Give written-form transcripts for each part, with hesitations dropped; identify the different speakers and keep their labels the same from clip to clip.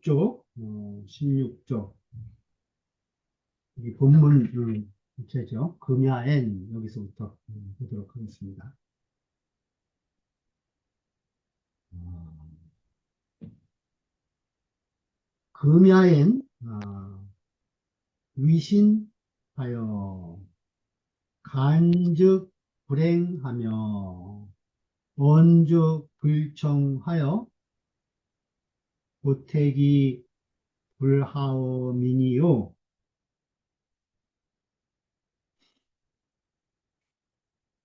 Speaker 1: 16쪽, 16쪽. 이 본문 주제죠. 금야엔 여기서부터 보도록 하겠습니다. 금야엔 위신하여 간즉 불행하며 언즉 불청하여 고택이 불하오미니요.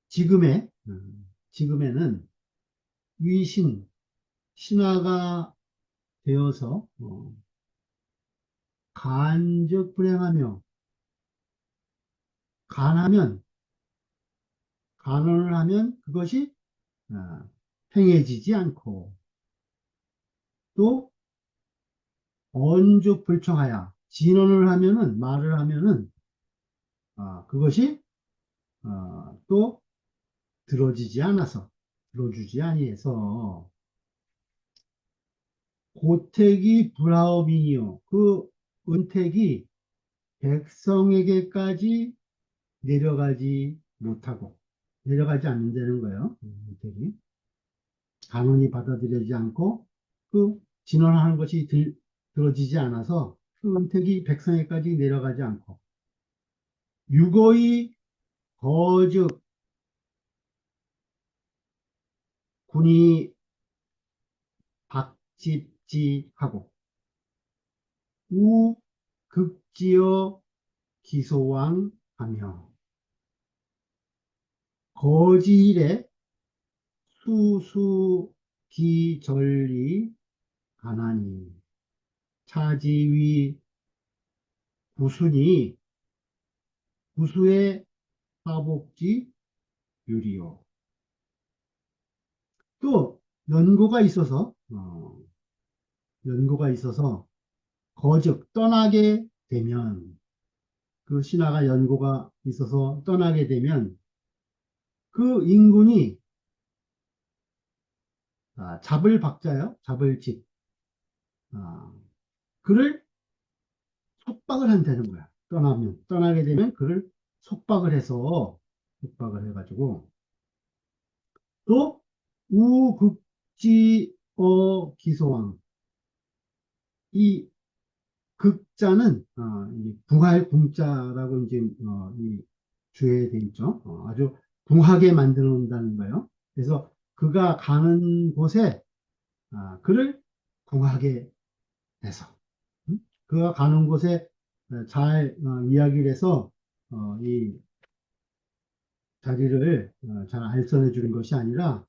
Speaker 1: 지금에는 신하가 되어서 간즉 불행하며 간언을 하면 그것이 행해지지 않고 또 언즉 불청하여 진언을 하면은 말을 하면은 그것이 또 들어주지 아니해서 고택이 불하오미니요. 그 은택이 백성에게까지 내려가지 않는다는 거예요. 은택이 간언이 받아들여지지 않고 그 진언하는 것이 들어지지 않아서 그 은택이 백성에까지 내려가지 않고 유거의 거즉 군이 박집지하고 우 극지어 기소왕하며 거지일에 수수기전리 가나니 차지위 구순이 구수의 화복지 유리요. 또 연고가 있어서 거즉 떠나게 되면 그 신하가 연고가 있어서 떠나게 되면 그 인군이 잡을 박자요. 잡을 집. 그를 속박을 한다는 거야. 떠나게 되면 그를 속박을 해가지고 또 우극지어 기소왕. 이 극자는 이 붕할 붕자라고 이제 이 주에 돼 있죠. 아주 붕하게 만들어 놓는다는 거예요. 그래서 그가 가는 곳에 그를 붕하게 해서 그가 가는 곳에 잘 이야기를 해서 이 자리를 잘 알선해 주는 것이 아니라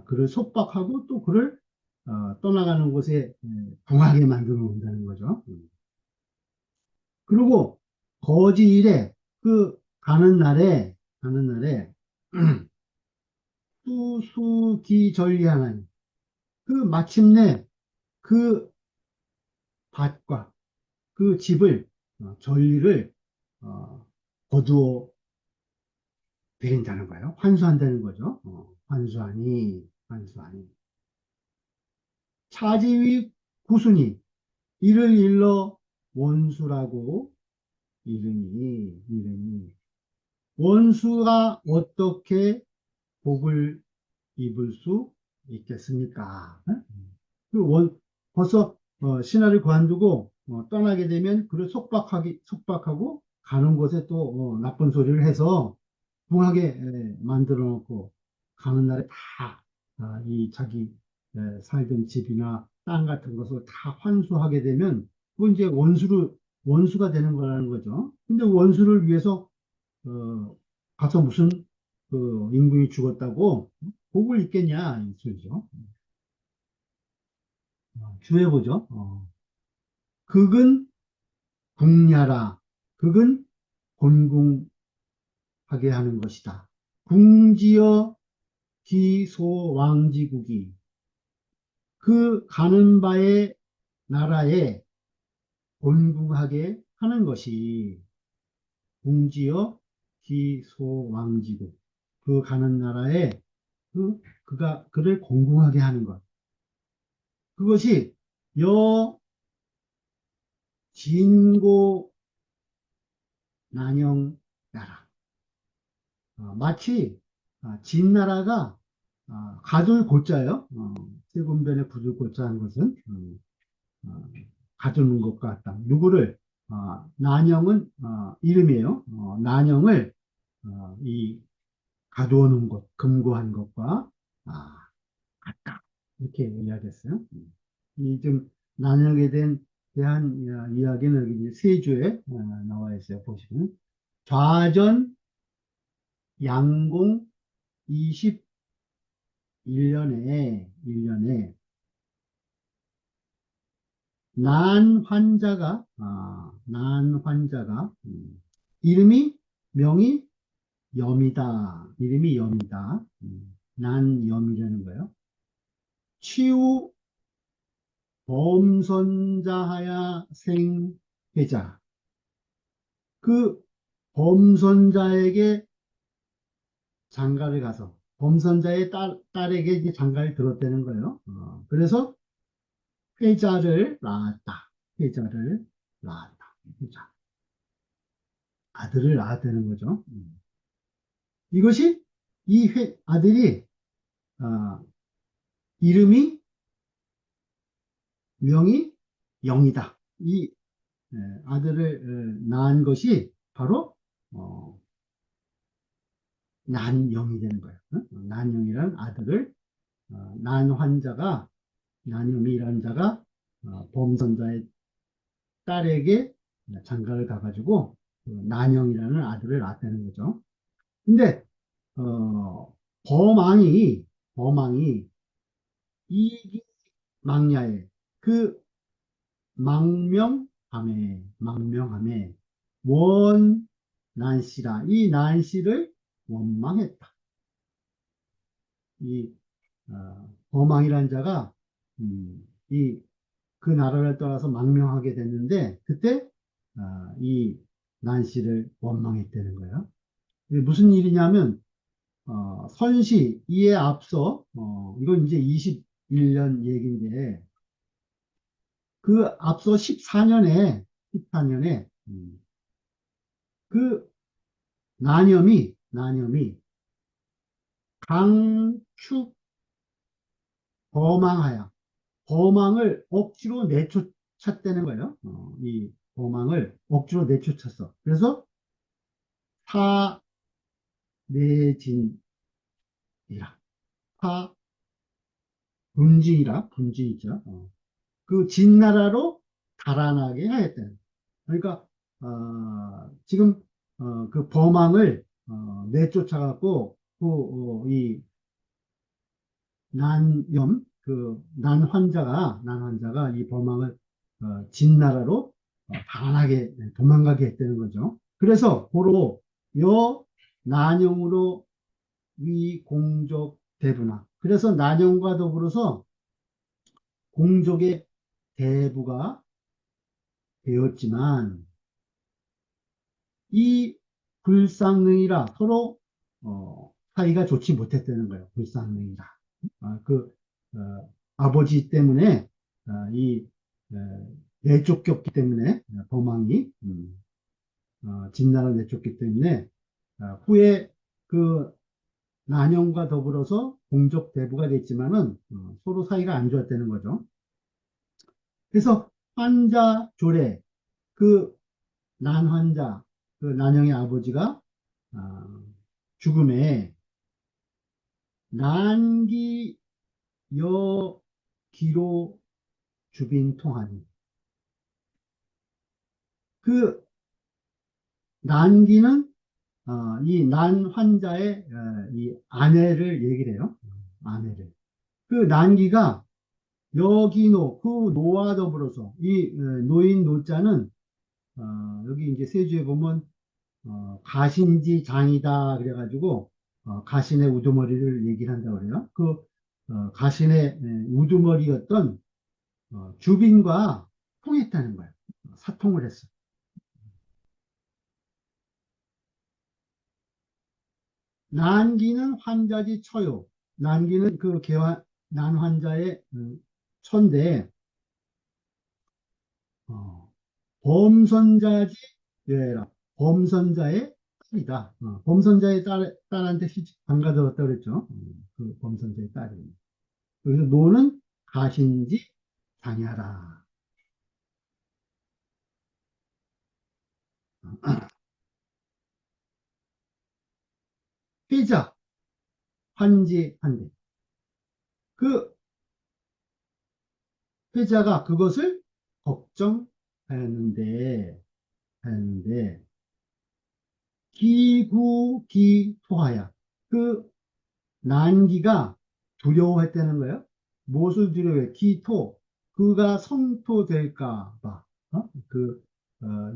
Speaker 1: 그를 속박하고 또 그를 떠나가는 곳에 붕하게 만들어 놓는다는 거죠. 그리고 거지일에 그 가는 날에 수수기전리하나니 그 마침내 그 밭과 그 집을 전리를 거두어 드린다는 거예요. 환수한다는 거죠. 환수하니 차지위 구순이 이를 일러 원수라고 이르니 원수가 어떻게 복을 입을 수 있겠습니까? 그 벌써 신하를 그만두고 떠나게 되면 그를 속박하고 가는 곳에 또 나쁜 소리를 해서 붕하게 만들어 놓고 가는 날에 다 이 자기 살던 집이나 땅 같은 것을 다 환수하게 되면 그 이제 원수가 되는 거라는 거죠. 근데 원수를 위해서 가서 무슨 그 인군이 죽었다고 복을 입겠냐 이 소리죠. 주해 보죠. 극은 궁야라. 극은 곤궁하게 하는 것이다. 궁지어 기소왕지국이 그 가는 바의 나라에 곤궁하게 하는 것이 궁지어 기소왕지국 그 가는 나라에 그가 그를 공궁하게 하는 것 그것이 진고 난영 나라. 마치 진나라가 가둘 고자예요. 세군변에 구둘 고자 한 것은 어, 가두는 것 같다. 누구를 난영은 이름이에요. 난영을 이 가두어놓은 것, 금고한 것과 같다. 이렇게 이야기했어요. 이좀 난영에 대한 이야기는 여기 이제 세조에 나와 있어요. 보시면 좌전 양공 21년에 난 환자가 이름이 명이 염이다. 이름이 염이다. 난 염이라는 거예요. 치우 범선자하야 생회자. 그 범선자에게 장가를 가서 범선자의 딸에게 이제 장가를 들었다는 거예요. 그래서 회자를 낳았다. 회자를 낳았다. 회자. 아들을 낳았다는 거죠. 이것이 아들이 어, 이름이 명이 영이다. 이 아들을 낳은 것이 바로 어, 난영이 되는 거예요. 난영이라는 아들을 난 환자가 난영이라는 자가 범선자의 딸에게 장가를 가가지고 난영이라는 아들을 낳았다는 거죠. 근데 범왕이 이기망야에 그 망명함에 원난씨라 이 난씨를 원망했다. 이 범왕이라는 자가 그 나라를 떠나서 망명하게 됐는데 그때 이 난씨를 원망했다는 거예요. 이게 무슨 일이냐면 선시 이에 앞서 이건 이제 21년 얘기인데 그 앞서 14년에 그 난염이 강축 범항하여 범항을 억지로 내쫓았다는 거예요. 이 범항을 억지로 내쫓았어. 그래서 사내진이라 사 분진이죠. 그 진나라로 달아나게 하였다는. 그러니까 지금 그 범왕을 내쫓아갖고 이 난환자가 이 범왕을 진나라로 달아나게 도망가게 했다는 거죠. 그래서 고로 여 난영으로 위 공적 대부나. 그래서 난영과 더불어서 공족의 대부가 되었지만 이 불상능이라 서로 사이가 좋지 못했다는 거예요. 불상능이라. 아버지 때문에 이 내쫓겼기 때문에 범왕이 진나라 내쫓기 때문에 후에 그 난영과 더불어서 공적 대부가 됐지만은 서로 사이가 안 좋았다는 거죠. 그래서 환자 조례 그 난환자 그 난영의 아버지가 죽음에 난기 여기로 주빈 통하니 그 난기는 이 난 환자의 이 아내를 얘기를 해요. 아내를. 그 난기가 여기노 그 노와 더불어서 이 노인 노자는 여기 이제 세주에 보면 가신지 장이다 그래가지고 가신의 우두머리를 얘기를 한다고 그래요. 그 가신의 우두머리였던 주빈과 통했다는 거예요. 사통을 했어. 난기는 환자지 처요. 난기는 그 난 환자의 처인데 범선자지 여해라. 범선자의 딸이다. 범선자의 딸한테 시집 장가들었다 그랬죠. 그 범선자의 딸이. 그래서 노는 가신지 장야라. 회자, 환지, 한대. 그 회자가 그것을 걱정하였는데, 하였는데, 기구기토하야. 그 난기가 두려워했다는 거예요. 무엇을 두려워해? 기토. 그가 성토될까 봐.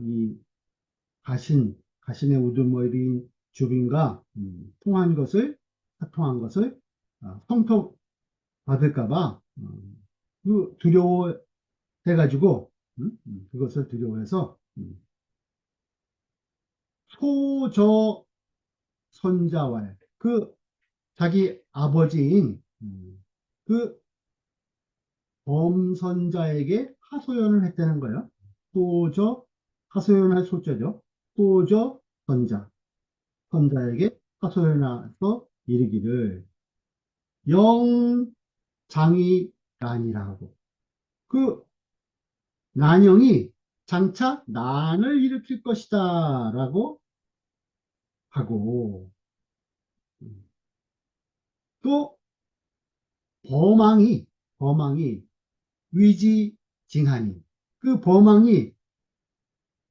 Speaker 1: 이 가신의 우두머리인 주빈과 통한 것을, 사통한 것을 성토 받을까 봐. 그 두려워해가지고, 그것을 두려워해서, 소저 선자와의 그 자기 아버지인 그 범선자에게 하소연을 했다는 거예요. 소저, 하소연할 소자죠. 소저 선자, 선자에게 하소연하서 이르기를 영장이란이라고. 그 난영이 장차 난을 일으킬 것이다 라고 하고, 또 범왕이 위지징하니, 그 범왕이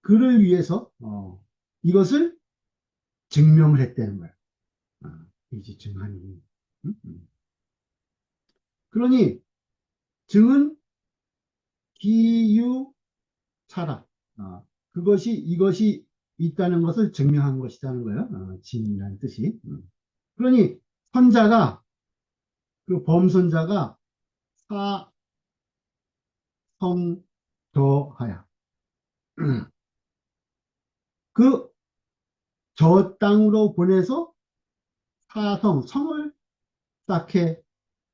Speaker 1: 그를 위해서 이것을 증명을 했다는 거야. 위지증하니. 음? 그러니 증은 기유차라. 이것이 있다는 것을 증명한 것이라는 거예요. 증이라는 뜻이. 그러니 선자가, 그 범선자가 사성더하야. 그 저 땅으로 보내서 성을 쌓게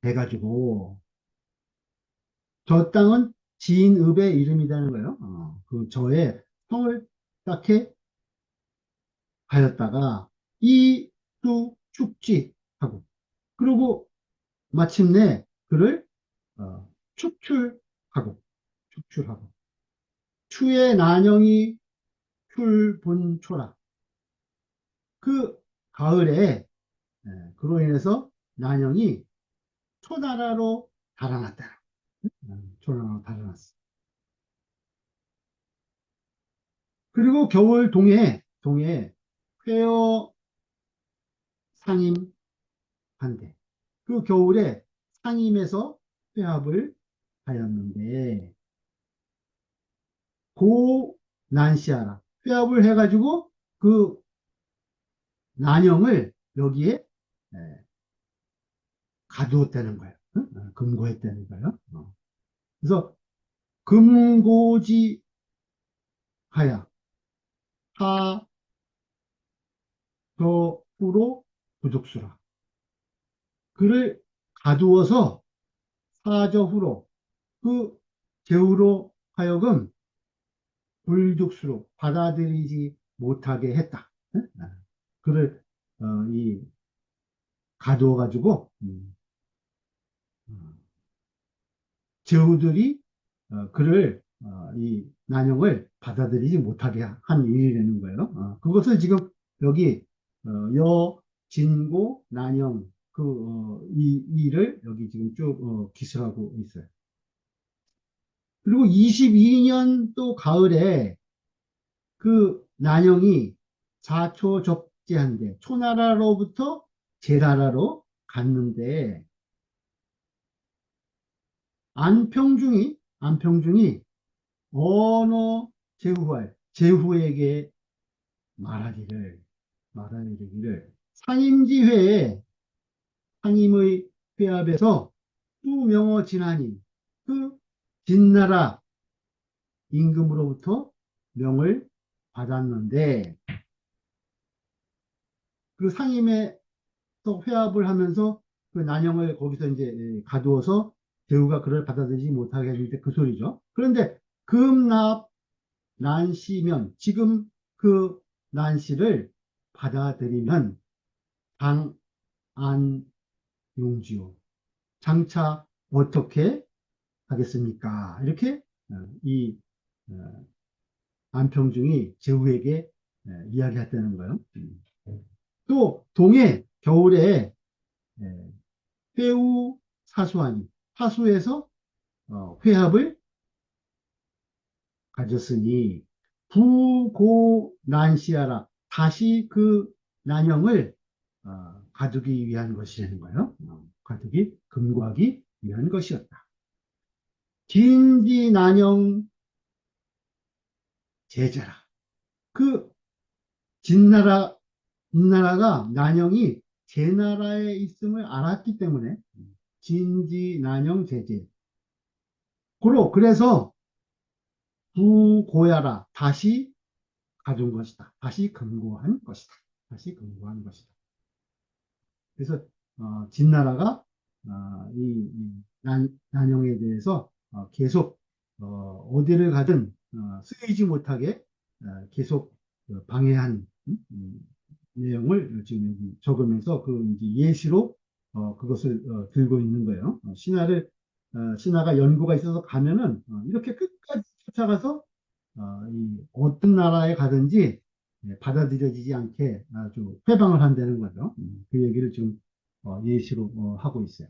Speaker 1: 해가지고, 저 땅은 지인읍의 이름이라는 거예요. 그 저의 성을 쌓게 하였다가 이수 축지하고, 그리고 마침내 그를 축출하고, 축출하고, 추의 난영이 출분초라. 그 가을에 그로 인해서 난영이 초나라로 달아났다. 초나라로 달아났어. 그리고 겨울 동해 쾌어 상임한대. 그 겨울에 상임에서 회합을 하였는데, 고 난시하라. 회합을 해가지고 그 난영을 여기에 가두었다는 거예요. 금고했다는 거예요. 그래서 금고지하야 하더후로 부족수라. 그를 가두어서 사저후로, 그 제후로 하여금 불죽수로 받아들이지 못하게 했다. 그를 이 가두어 가지고 제후들이 그를 이 난영을 받아들이지 못하게 한 일이라는 거예요. 그것을 지금 여기 진고 난영 이 일을 여기 지금 쭉 기술하고 있어요. 그리고 22년 또 가을에 그 난영이 자초적재한데 초나라로부터 제나라로 갔는데, 안평중이 언어 제후에게 말하기를 상임지회에, 상임의 회합에서 수명호 진하니, 그 진나라 임금으로부터 명을 받았는데, 그 상임에서 회합을 하면서 그 난영을 거기서 이제 가두어서 제후가 그를 받아들이지 못하게 했는데 그 소리죠. 그런데 금납 난시면 지금 그 난시를 받아들이면 장안용지요. 장차 어떻게 하겠습니까? 이렇게 이 어, 안평중이 제후에게 이야기했다는 거예요. 또 동해 겨울에 회우 사수하니 사수에서 회합을 가졌으니 부고난시하라 다시 그 난영을 가두기 위한 것이라는 거예요. 가두기 금고하기 위한 것이었다. 진지난영 제자라. 그 진나라 진나라가 난영이 제 나라에 있음을 알았기 때문에 진지난영 제제. 그래서 부고야라 다시 가둔 것이다. 다시 금고한 것이다. 다시 금고한 것이다. 그래서 진나라가 난영에 대해서 계속 어디를 가든 쓰이지 못하게 계속 방해한 내용을 지금 여기 적으면서 그 이제 예시로 그것을 들고 있는 거예요. 신하가 연고가 있어서 가면은 이렇게 끝까지 쫓아가서 이 어떤 나라에 가든지 받아들여지지 않게 아주 회방을 한다는 거죠. 그 얘기를 지금 예시로 하고 있어요.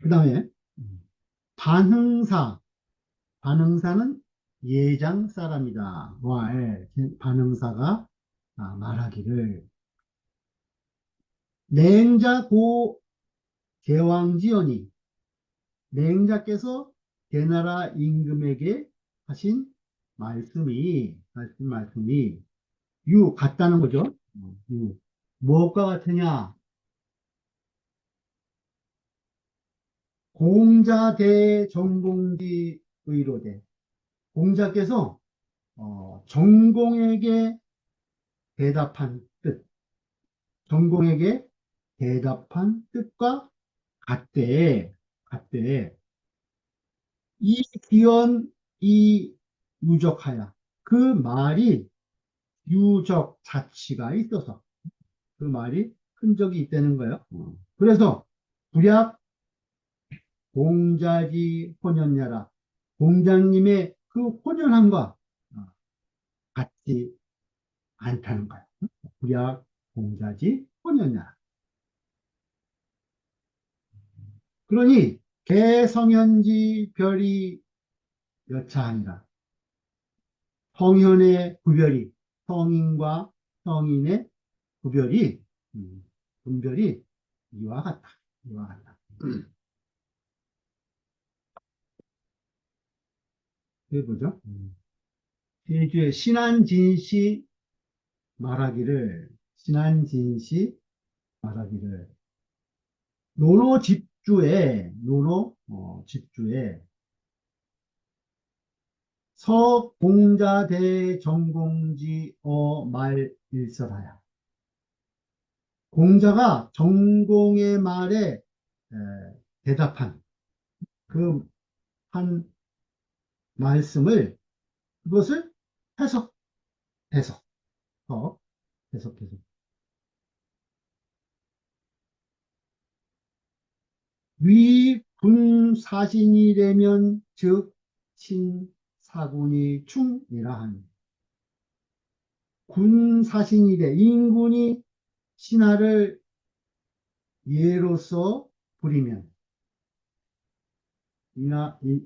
Speaker 1: 그 다음에 반흥사, 반흥사는 예장 사람이다. 반흥사가 말하기를 맹자고 제왕지연이 맹자께서 대나라 임금에게 하신 말씀이 같다는 거죠. 무엇과 같으냐? 공자대 전공지 의로되 공자께서 전공에게 대답한 뜻, 전공에게 대답한 뜻과 같대. 이 기원 이 유적하야 그 말이 유적 자치가 있어서 그 말이 흔적이 있다는 거예요. 그래서 불약 공자지 혼연야라 공자님의 그 혼연함과 같지 않다는 거예요. 불약 공자지 혼연야라. 그러니 개성현지 별이 여차하니라. 성현의 구별이 성인과 성인의 구별이 분별이 이와 같다. 이와 같다. 해보죠. 제주의 신한진시 신한진시 말하기를 노노 집주에 서공자대전공지 말일설하야. 공자가 전공의 말에 대답한 그 한 말씀을 그것을 해석, 해석, 해석해서 위군사신이라면 즉 신사군이 충이라 하니 군사신이래 인군이 신하를 예로서 부리면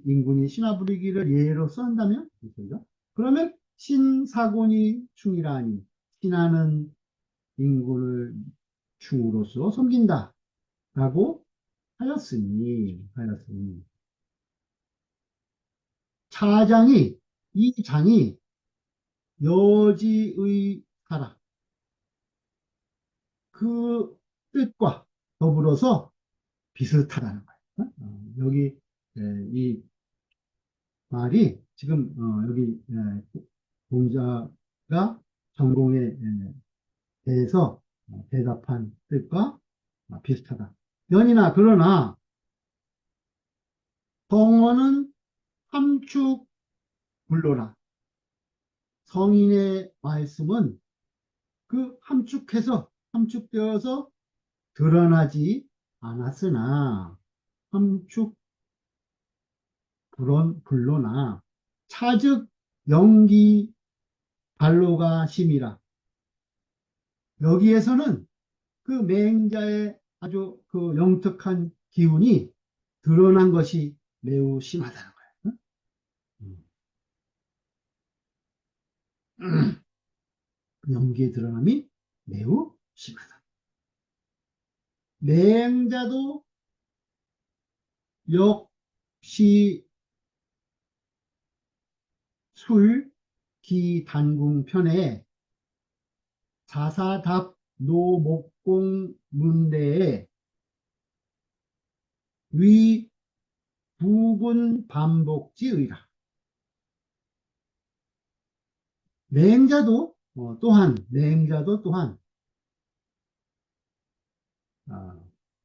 Speaker 1: 인군이 신하 부리기를 예로서 한다면 그죠? 그러면 신사군이 충이라 하니 신하는 인군을 충으로서 섬긴다 라고 하였으니 이 장이 여지의 하라 그 뜻과 더불어서 비슷하다는 거예요. 여기 이 말이 지금 여기 공자가 전공에 대해서 대답한 뜻과 비슷하다. 연이나 그러나 성어는 함축 불로나. 성인의 말씀은 그 함축되어서 드러나지 않았으나 함축 불로나 차즉 연기 발로가 심이라. 여기에서는 그 맹자의 아주 그 영특한 기운이 드러난 것이 매우 심하다는 거예요. 연기의 드러남이 매우 심하다. 맹자도 역시 술기단궁 편에 자사답 노목공 문대에 위 부군 반복지의라. 맹자도 또한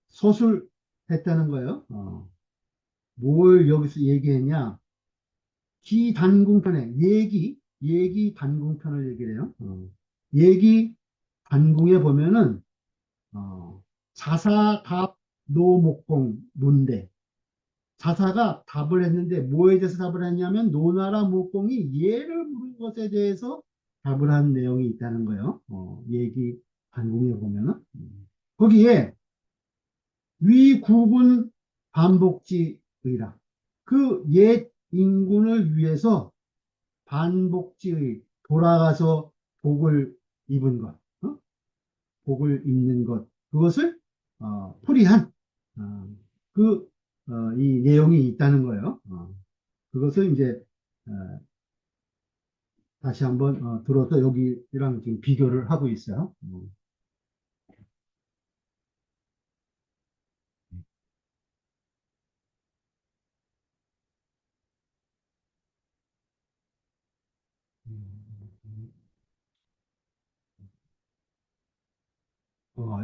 Speaker 1: 소술했다는 거예요. 뭘 여기서 얘기했냐? 기단궁편에 얘기 단궁편을 얘기를 해요. 얘기 단궁에 보면은 자사답 노목공 문대. 자사가 답을 했는데 뭐에 대해서 답을 했냐면 노나라 목공이 예를 물은 것에 대해서 답을 한 내용이 있다는 거예요. 얘기 단궁에 보면은 거기에 위국은 반복지의라. 그 옛 인군을 위해서 반복지의 돌아가서 복을 입은 것, 복을 입는 것, 그것을 풀이한 그 이 내용이 있다는 거예요. 그것을 이제 다시 한번 들어서 여기랑 지금 비교를 하고 있어요.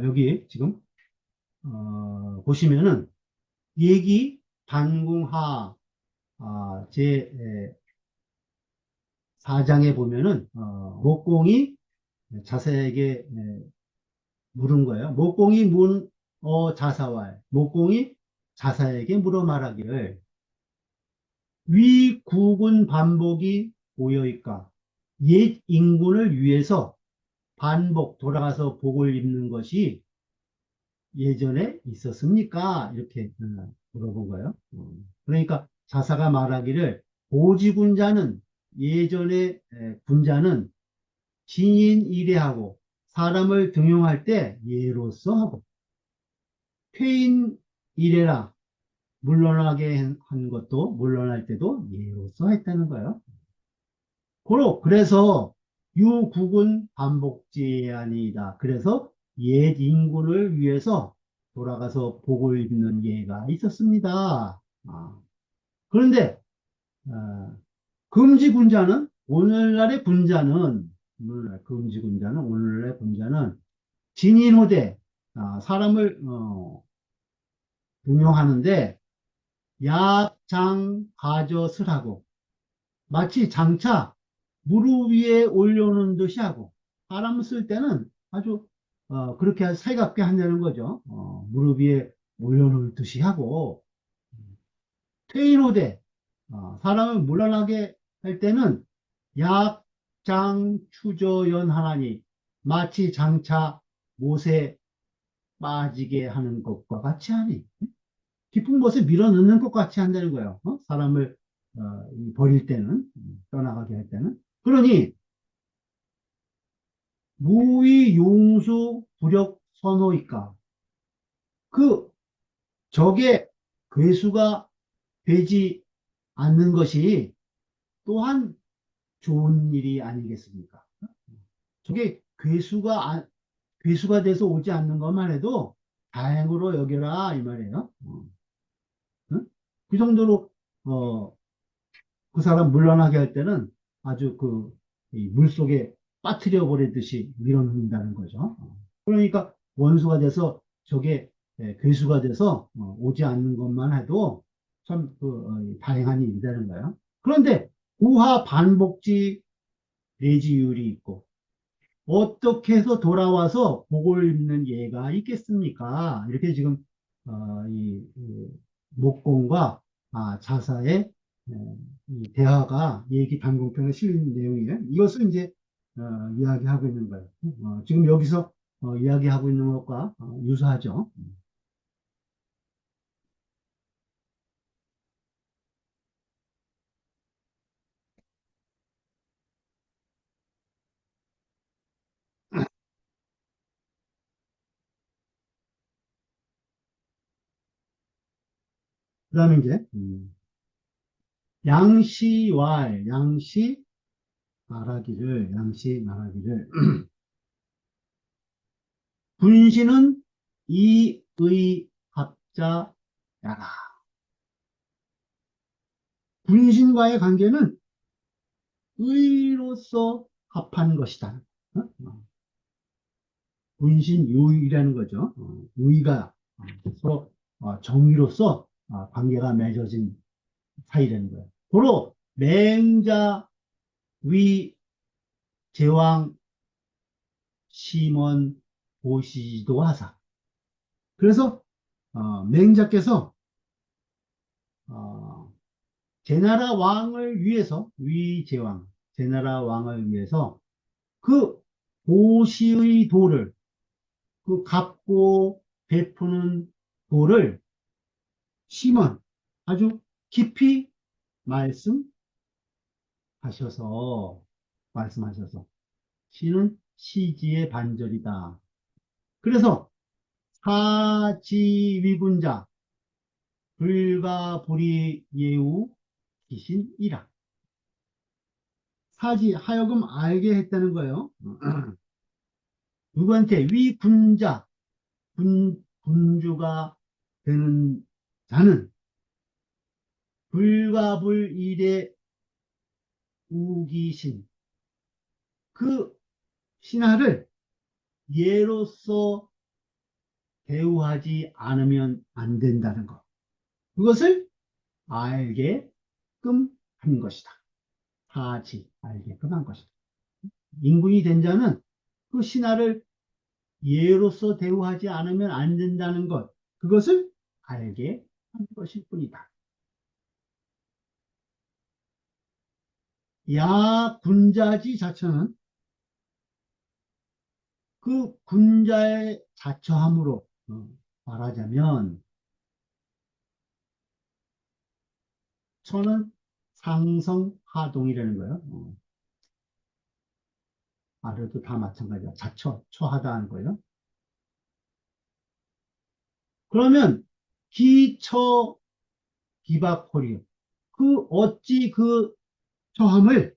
Speaker 1: 여기 지금 보시면은 얘기 단궁하 제 4장에 보면은 목공이 자세에게 물은 거예요. 목공이 문 자사왈, 목공이 자사에게 물어 말하기를 위 국은 반복이 오여있까. 옛 인군을 위해서 반복 돌아가서 복을 입는 것이 예전에 있었습니까? 이렇게 물어본 거예요. 그러니까 자사가 말하기를 보지군자는 예전에 군자는 진인 이례하고 사람을 등용할 때 예로서 하고 퇴인 이례라 물러나게 한 것도 물러날 때도 예로서 했다는 거예요. 그래서 유국은 반복제한이다. 그래서 옛 인군을 위해서 돌아가서 복을 입는 예가 있었습니다. 그런데 금지군자는 오늘날의 군자는 진인호대 사람을 등용하는데 약장 가젓을 하고 마치 장차 무릎 위에 올려놓은 듯이 하고 사람 쓸 때는 아주 그렇게 살갑게 한다는 거죠. 무릎 위에 올려놓을 듯이 하고 퇴인호대 사람을 물러나게 할 때는 약장 추저연하나니 마치 장차 못에 빠지게 하는 것과 같이 하니 깊은 곳에 밀어넣는 것 같이 한다는 거예요. 사람을 버릴 때는 떠나가게 할 때는 그러니 무의 용수 부력 선호이까 그 적의 괴수가 되지 않는 것이 또한 좋은 일이 아니겠습니까? 저게 괴수가 돼서 오지 않는 것만 해도 다행으로 여겨라 이 말이에요. 응? 그 정도로 그 사람 물러나게 할 때는 아주 이 물속에 빠뜨려 버리듯이 밀어넣는다는 거죠. 그러니까 원수가 돼서 저게 괴수가 돼서 오지 않는 것만 해도 참, 다양한 일이라는 거예요. 그런데, 우하 반복지 내지율이 있고, 어떻게 해서 돌아와서 복을 입는 예가 있겠습니까? 이렇게 지금, 이 목공과 자사의 이 대화가 얘기 단공편에 실린 내용이에요. 이것을 이제, 이야기하고 있는 거예요. 지금 여기서 이야기하고 있는 것과 유사하죠. 그 다음에 이제, 양시 말하기를, 군신은 이의 합자야라. 군신과의 관계는 의로서 합한 것이다. 어? 군신 유의라는 거죠. 의가 서로 정의로서 관계가 맺어진 사이라는 거예요. 고로 맹자 위 제왕 심원 보시도 하사. 그래서 맹자께서 어, 제나라 왕을 위해서 위제왕 제나라 왕을 위해서 그 보시의 도를 그 갚고 베푸는 도를 심원 아주 깊이 말씀하셔서 말씀하셔서 시는 시지의 반절이다. 그래서 사지위군자 불가불이 예우 기신이라. 사지 하여금 알게 했다는 거예요. 누구한테 위군자 군주가 되는 자는 불가불일의 우기신 그 신하를 예로서 대우하지 않으면 안 된다는 것. 그것을 알게끔 한 것이다. 사지 알게끔 한 것이다. 인군이 된 자는 그 신하를 예로서 대우하지 않으면 안 된다는 것. 그것을 알게 한 것일 뿐이다. 야 군자지 자처는 그 군자의 자처함으로 말하자면 처는 상성하동이라는 거예요. 말해도 다 마찬가지야. 자처, 처하다 하는 거예요. 그러면 기처 기박호리요. 그 어찌 그 처함을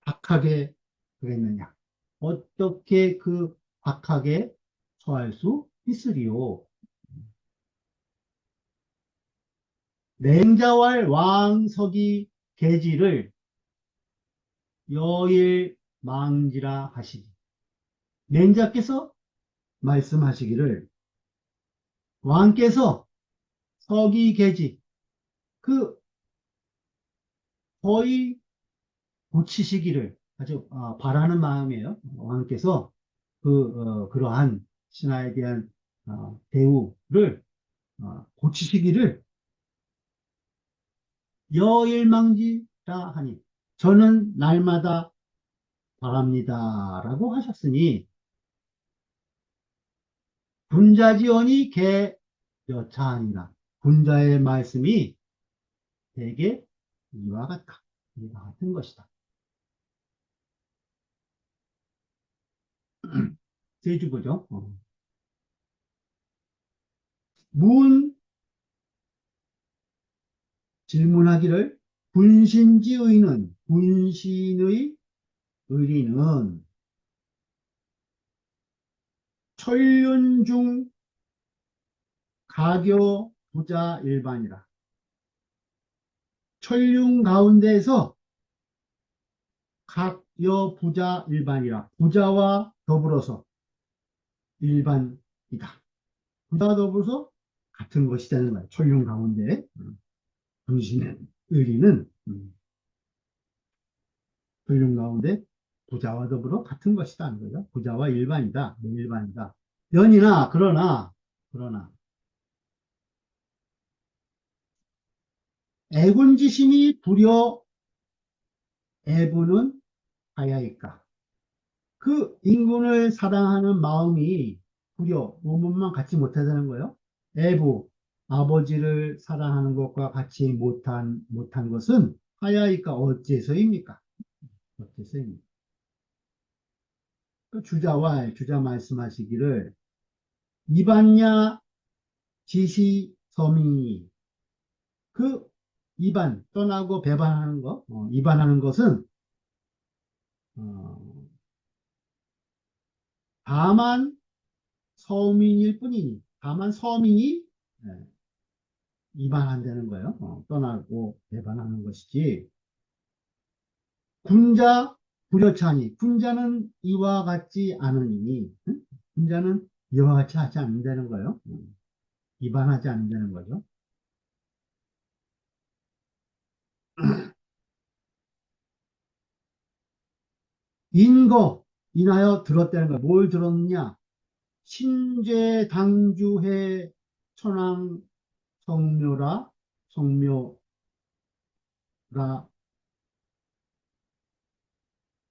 Speaker 1: 박하게 그랬느냐? 어떻게 그 박하게 처할 수 있으리요? 맹자왈 왕석이 계지를 여일 망지라 하시니. 맹자께서 말씀하시기를 왕께서 서기 계지 그 거의 고치시기를 아주 바라는 마음이에요. 왕께서 그러한 신하에 대한 대우를 고치시기를 여일망지라 하니 저는 날마다 바랍니다라고 하셨으니 군자지언이 개여차하니라. 군자의 말씀이 되게 이와 같다. 이와 같은 것이다. 세주보죠. 문 질문하기를 군신지의는 군신의 의리는 천륜중 가교 부자 일반이라. 천륜 가운데에서 각여 부자 일반이라. 부자와 더불어서 일반이다. 부자와 더불어서 같은 것이라는 거예요. 천륜 가운데. 당신의 의리는 불륜 가운데 부자와 더불어 같은 것이다 하는 거죠. 부자와 일반이다. 네, 일반이다. 연이나 그러나 애군지심이 불여 애부는 하야이까. 그 인군을 사랑하는 마음이 불여 원문만 같이 못하다는 거예요. 애부 아버지를 사랑하는 것과 같이 못한 것은 하야이까 어째서입니까? 어째서입니까? 그 주자 말씀하시기를 이반야 지시 서민이 그 이반 떠나고 배반하는 것 이반하는 것은 어, 다만 서민일 뿐이니 다만 서민이 예, 이반한다는 거예요. 떠나고 배반하는 것이지 군자 불여차니 군자는 이와 같지 않으니 응? 군자는 이와 같이 하지 않는다는 거예요. 이반하지 않는다는 거죠. 인하여 들었다는 거예요. 뭘 들었느냐? 신제 당주해 천황 성묘라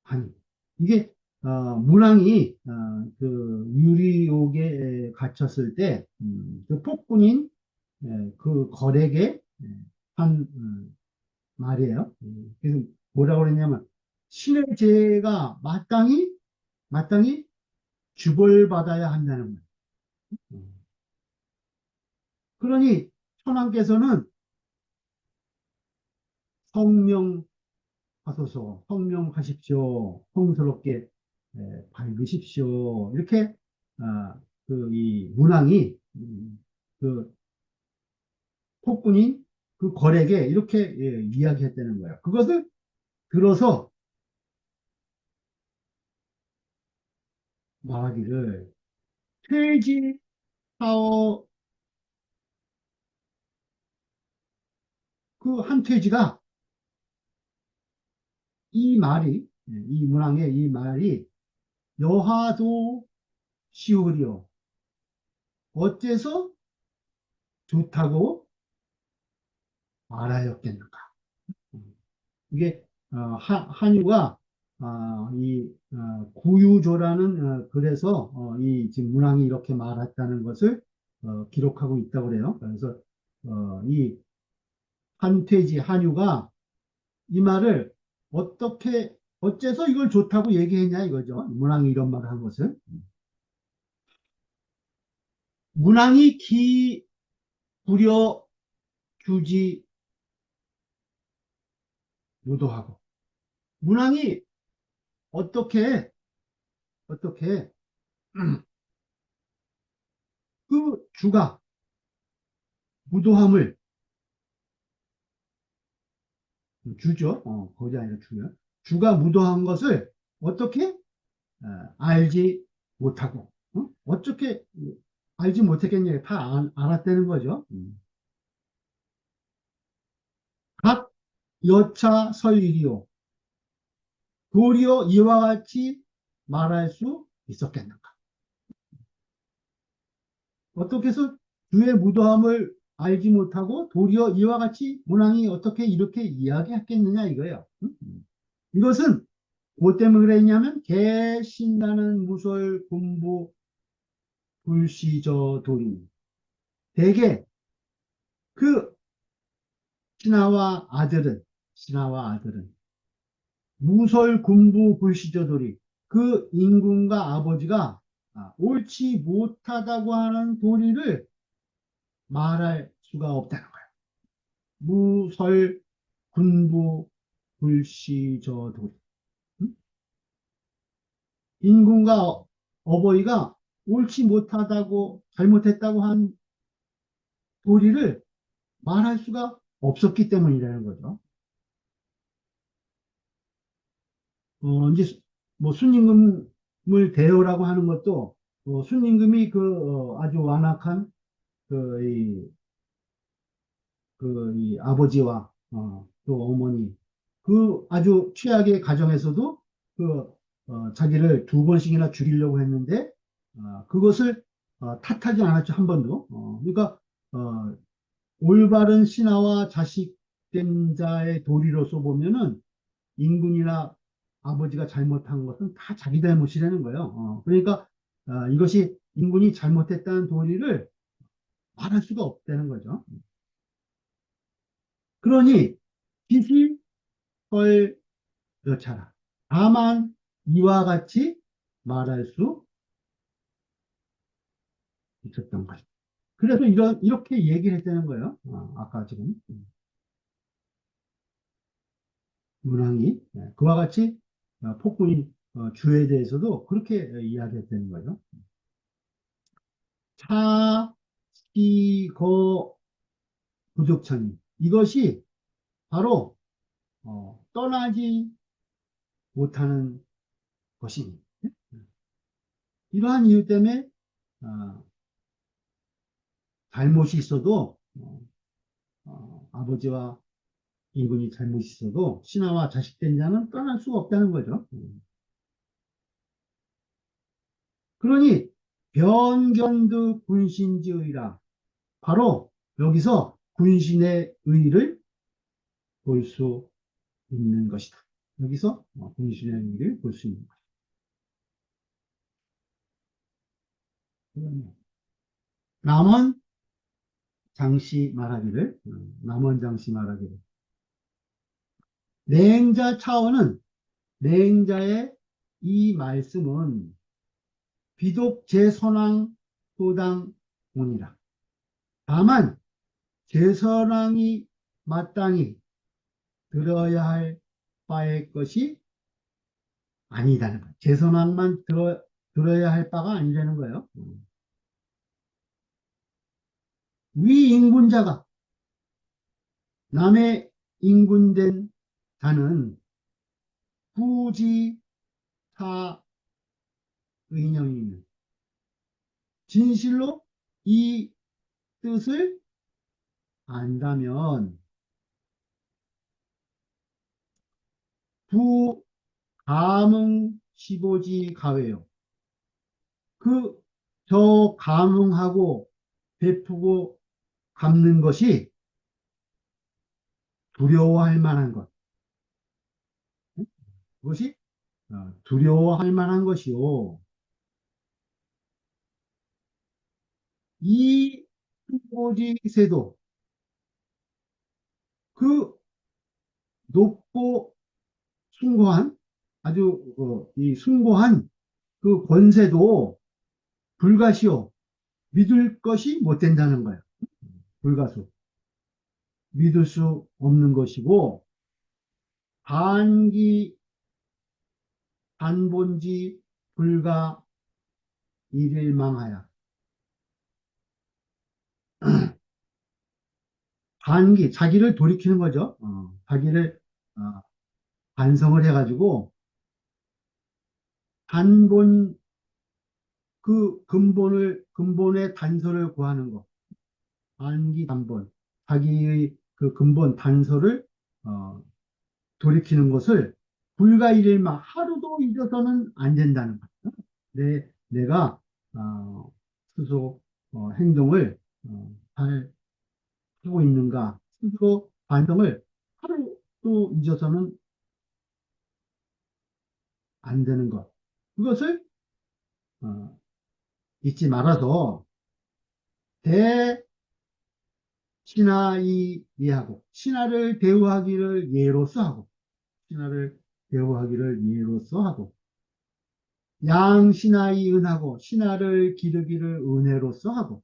Speaker 1: 하니 이게 문왕이 그 유리옥에 갇혔을 때 그 폭군인 그 거렉의 한 말이에요. 그래서 뭐라고 그랬냐면 신의 제가 마땅히 주벌받아야 한다는 거예요. 그러니 천황께서는 성명하십시오. 성스럽게 밝으십시오. 이렇게 이 문왕이 그 폭군인 그 거렉에 이렇게 이야기했다는 거예요. 그것을 들어서 말하기를 퇴지 사어 그 한퇴지가 이 문왕의 이 말이 여하도 시오리오 어째서 좋다고 말하였겠는가. 이게 한유가 구유조라는 글에서 이 지금 문왕이 이렇게 말했다는 것을 기록하고 있다고 그래요. 그래서 이 한퇴지 한유가 이 말을 어째서 이걸 좋다고 얘기했냐 이거죠. 문왕이 이런 말을 한 것을. 문왕이 부려 주지 무도하고 문왕이 어떻게 그 주가 무도함을 주죠. 거기 아니라 주요. 주가 무도한 것을 어떻게 알지 못하고 어떻게 알지 못했겠냐 다 알았다는 거죠. 각 여차 설일이요 도리어 이와 같이 말할 수 있었겠는가? 어떻게 해서 주의 무도함을 알지 못하고 도리어 이와 같이 문왕이 어떻게 이렇게 이야기했겠느냐 이거예요. 이것은 뭐 때문에 그랬냐면 개신나는 무솔 군부 불시저 도리 대개 그 신하와 아들은 무솔 군부 불시저 도리 그 임금과 아버지가 옳지 못하다고 하는 도리를 말할 수가 없다는 거예요. 무설 군부 불시저 도리. 임금과 어버이가 옳지 못하다고 잘못했다고 한 도리를 말할 수가 없었기 때문이라는 거죠. 이제 뭐 순임금을 대우라고 하는 것도 순임금이 그 아주 완악한 그 이 아버지와 또 어머니 그 아주 최악의 가정에서도 그 자기를 두 번씩이나 죽이려고 했는데 그것을 탓하지 않았죠 한 번도. 그러니까 어, 올바른 신하와 자식된 자의 도리로서 보면은 인군이나 아버지가 잘못한 것은 다 자기 잘못이라는 거예요. 그러니까 이것이 인군이 잘못했다는 도리를 말할 수가 없다는 거죠. 그러니 빛이 헐 여차라. 다만 이와 같이 말할 수 있었던 것이다. 그래서 이렇게 얘기를 했다는 거예요. 아까 지금 문항이 그와 같이 폭군인 주에 대해서도 그렇게 이야기했다는 거죠. 차시거 부족천이 이것이 바로 떠나지 못하는 것입니다. 이러한 이유 때문에 잘못이 있어도 아버지와 인군이 잘못이 있어도 신하와 자식된 자는 떠날 수가 없다는 거죠. 그러니 변견드 군신지의라 바로 여기서 군신의 의를 볼 수 있는 것이다. 여기서 군신의 의를 볼 수 있는 것이다. 남원 장씨 말하기를 남원 장씨 말하기를 냉자 차원은 냉자의 이 말씀은 비독 제선왕 도당문이라. 다만 제선왕이 마땅히 들어야 할 바의 것이 아니다는 거예요. 제선왕만 들어야 할 바가 아니라는 거예요. 위 인군자가 남의 인군된 자는 부지사 의령이 있는 진실로 이 뜻을 안다면 부감흥 15지 가외요. 저 감흥하고 베푸고 갚는 것이 두려워할 만한 것. 그것이 두려워할 만한 것이요. 이 15지세도 그 높고 숭고한 아주 이 숭고한 그 권세도 불가시오. 믿을 것이 못 된다는 거예요. 불가수. 믿을 수 없는 것이고 반기 반본지 불가 일일망하야. 반기 자기를 돌이키는 거죠. 자기를 반성을 해가지고 단본 그 근본의 단서를 구하는 거. 반기 단본 자기의 그 근본 단서를 어, 돌이키는 것을 불가일일만 하루도 잊어서는 안 된다는 거죠. 내가 스스로 행동을 잘 하고 있는가 스스로 반성을 하루도 잊어서는 안 되는 것. 그것을 어, 잊지 말아서 대신하이 예하고 신하를 대우하기를 예로서 하고 신하를 대우하기를 예로서 하고 양신하이 은하고 신하를 기르기를 은혜로서 하고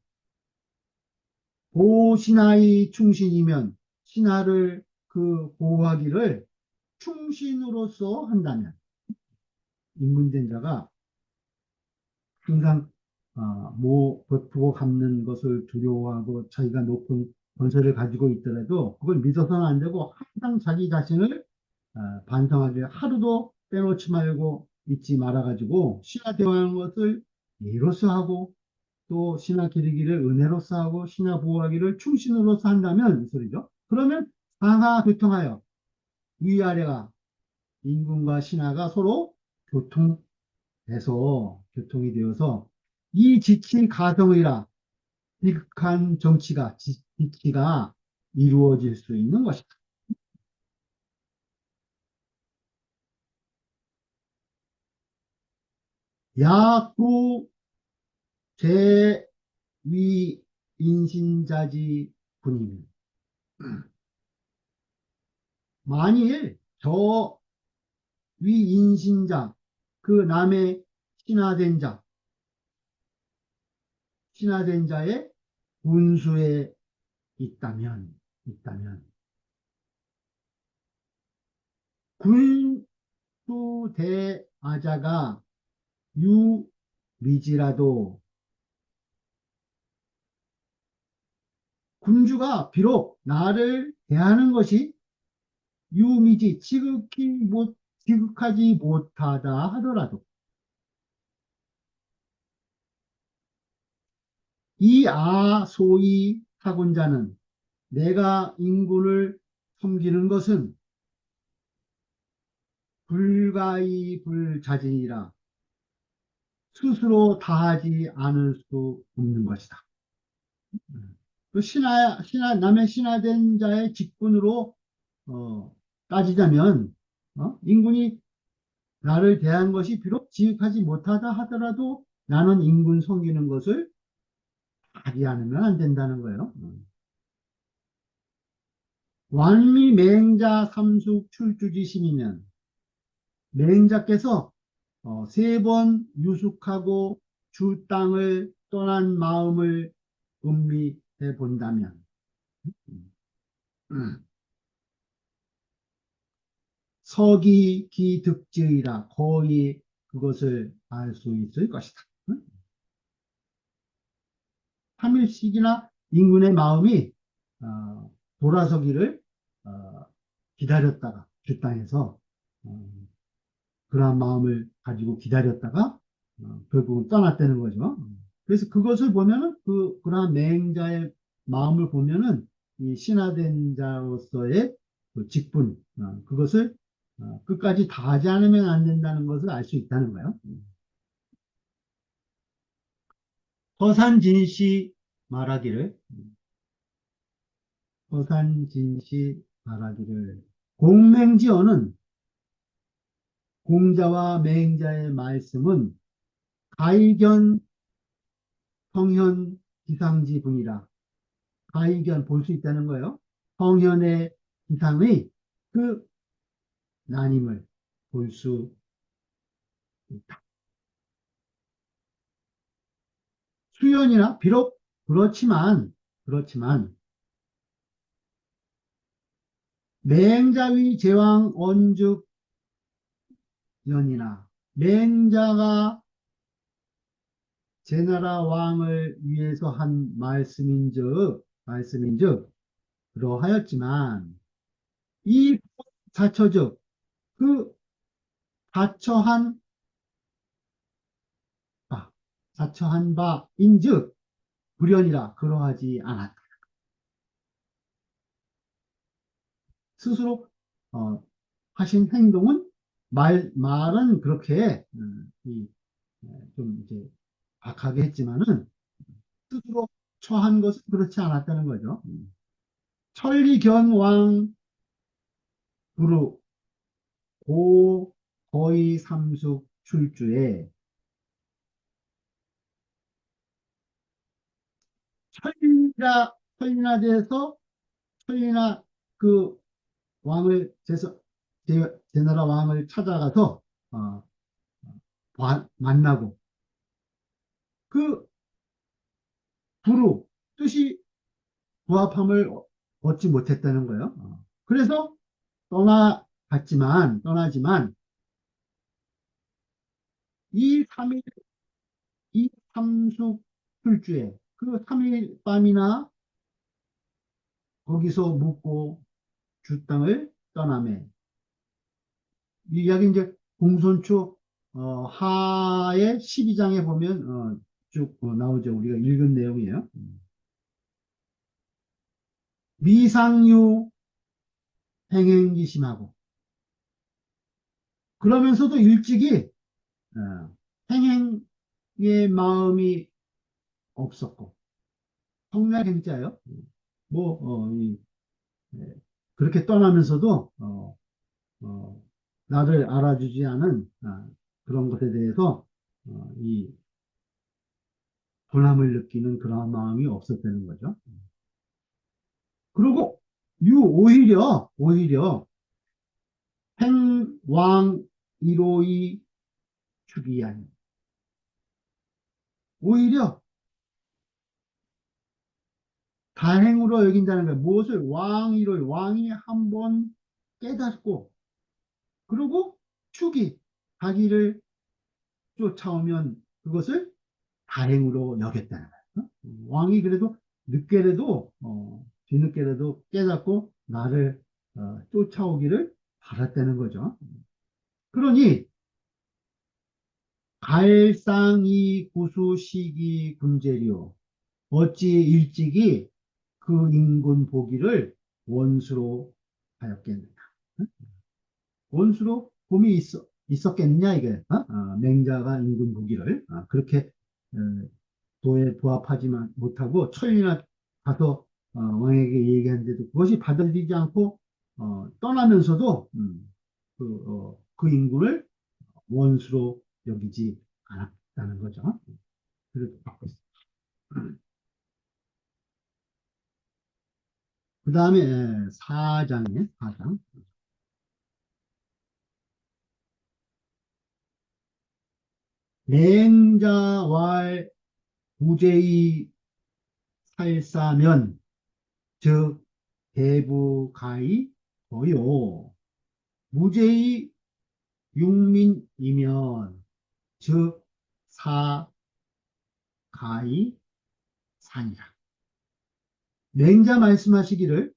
Speaker 1: 보신하이 충신이면 신하를 그 보호하기를 충신으로서 한다면 인문된 자가 항상 베푸고 갚는 것을 두려워하고 자기가 높은 권세를 가지고 있더라도 그걸 믿어서는 안 되고 항상 자기 자신을 반성하게 하루도 빼놓지 말고 잊지 말아가지고 신하 대화하는 것을 예로서 하고 또 신하 기르기를 은혜로서 하고 신하 보호하기를 충신으로서 한다면 이 소리죠. 그러면 상하 교통하여 위아래가 임금과 신하가 서로 교통이 되어서 이 지친 가성의라 지극한 지치가 이루어질 수 있는 것이다. 야구 제위 인신자지 군임. 만일 저 위인신자, 그 남의 신하된 자, 신하된 자의 군수에 있다면, 군수대아자가 유미지라도 군주가 비록 나를 대하는 것이 유미지, 지극하지 못하다 하더라도 이 소위 타군자는 내가 인군을 섬기는 것은 불가이 불자진이라 스스로 다하지 않을 수 없는 것이다. 그 남의 신하된 자의 직분으로 따지자면 인군이 나를 대한 것이 비록 지극하지 못하다 하더라도 나는 인군 섬기는 것을 하지 않으면 안 된다는 거예요. 완미 맹자 삼숙 출주지심이면 맹자께서 3번 유숙하고 주 땅을 떠난 마음을 음미해 본다면 음, 서기 기득지이라 거의 그것을 알 수 있을 것이다. 3일씩이나 인군의 마음이 돌아서기를 어, 기다렸다가 주 땅에서 어, 그러한 마음을 가지고 기다렸다가 결국은 떠났다는 거죠. 그래서 그것을 보면은 그러한 맹자의 마음을 보면은 이 신하된 자로서의 그 직분, 그것을 끝까지 다하지 않으면 안 된다는 것을 알 수 있다는 거예요. 허산진시 말하기를, 허산진시 말하기를, 공맹지어는 공자와 맹자의 말씀은 가이견 성현 기상지분이라 가이견 볼 수 있다는 거예요. 성현의 기상의 그 나님을 볼 수 있다. 수연이나 비록 그렇지만 맹자위 제왕 언죽 연이나 맹자가 제나라 왕을 위해서 한 말씀인즉 그러하였지만 이 자처즉 그 자처한 바 자처한 바인즉 불연이라 그러하지 않았다. 스스로 어, 하신 행동은 말은 그렇게 좀 이제 악하게 했지만은 스스로 처한 것은 그렇지 않았다는 거죠. 천리견왕 부르 고 거의 삼숙 출주에 천리나 돼서 천리나 그 왕을 제나라 왕을 찾아가서 어, 만나고 그 부로 뜻이 부합함을 얻지 못했다는 거예요. 그래서 떠나지만 이 3일 이 삼숙 술주에 그 3일 밤이나 거기서 묵고 주 땅을 떠나매 이 이야기 이제 공손초 하의 12장에 보면 쭉 나오죠. 우리가 읽은 내용이에요. 미상류 행행기심하고 그러면서도 일찍이 행행의 마음이 없었고 성량행자요. 뭐 예, 그렇게 떠나면서도 나를 알아주지 않은 그런 것에 대해서 이 분함을 느끼는 그런 마음이 없었다는 거죠. 그리고 오히려 행왕 1호의 주기한 오히려 다행으로 여긴다는 거예요. 무엇을 왕위를 왕이 한번 깨닫고 그리고 축이 자기를 쫓아오면 그것을 다행으로 여겼다는 거예요. 왕이 그래도 늦게라도 뒤늦게라도 깨닫고 나를 쫓아오기를 바랐다는 거죠. 그러니 갈상이 구수시기 군제리요 어찌 일찍이 그 인군 보기를 원수로 하였겠느냐. 원수로 봄이 있었겠냐, 이게. 맹자가 인군 보기를. 그렇게 어, 도에 부합하지만 못하고 천리나 가서 왕에게 얘기하는데도 그것이 받아들이지 않고 떠나면서도 그 인군을 원수로 여기지 않았다는 거죠. 그렇게 바꿨어요. 그 다음에 4장에 4장. 맹자왈 부재의 살사면 즉 대부가의 거요 무죄의 육민이면 즉 사가의 산이라. 맹자 말씀하시기를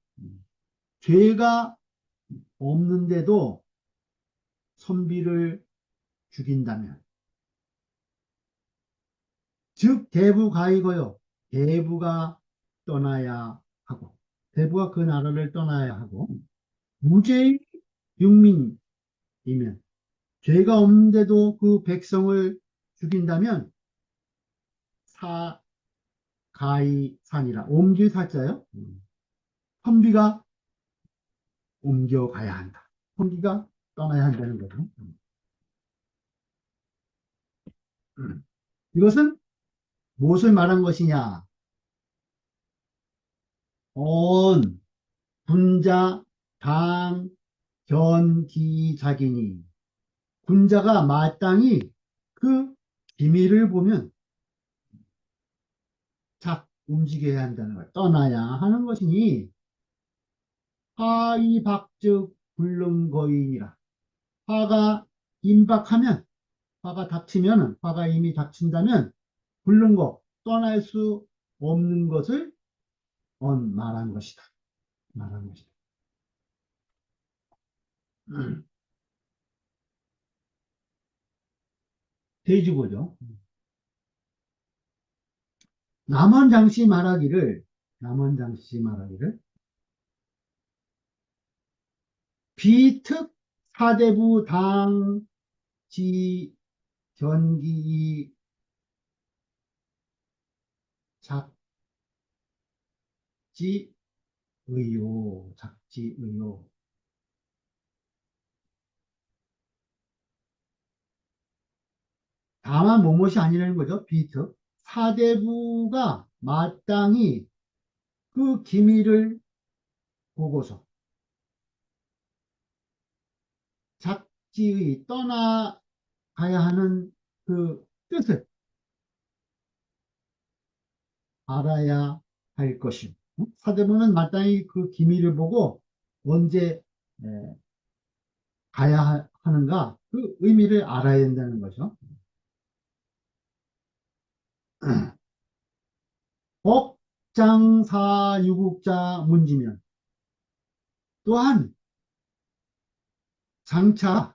Speaker 1: 죄가 없는데도 선비를 죽인다면 즉 대부가이거요 대부가 떠나야 하고 대부가 그 나라를 떠나야 하고 무죄의 육민이면 죄가 없는데도 그 백성을 죽인다면 사가이 산이라 옮길 사자요 선비가 옮겨가야 한다. 선비가 떠나야 한다는 거죠. 이것은 무엇을 말한 것이냐? 온 군자 당 견기자기니 군자가 마땅히 그 기미를 보면 착 움직여야 한다는 걸 떠나야 하는 것이니 화이박즉 불능거인이라 화가 임박하면 화가 닥치면 화가 이미 닥친다면 불능거 떠날 수 없는 것을 말한 것이다. 말한 것이다. 돼지고죠. 남원장씨 말하기를 비특 사대부 당지 견기 작지의요 다만 뭐뭇이 아니라는 거죠. 비특 사대부가 마땅히 그 기미를 보고서 작지의 떠나가야 하는 그 뜻을 알아야 할 것이요. 사대부는 마땅히 그 기미를 보고 언제 가야 하는가 그 의미를 알아야 된다는 거죠. 법장사유국자 문지면 또한 장차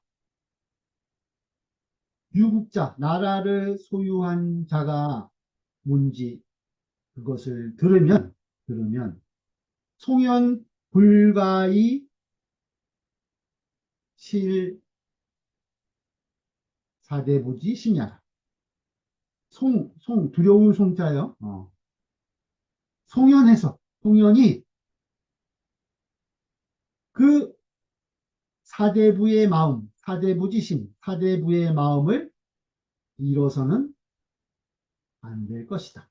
Speaker 1: 유국자 나라를 소유한 자가 뭔지 그것을 들으면 송연 불가이 실 사대부지 신야라. 두려울 송자요. 송연이 그 사대부의 마음, 사대부지심, 사대부의 마음을 잃어서는 안 될 것이다.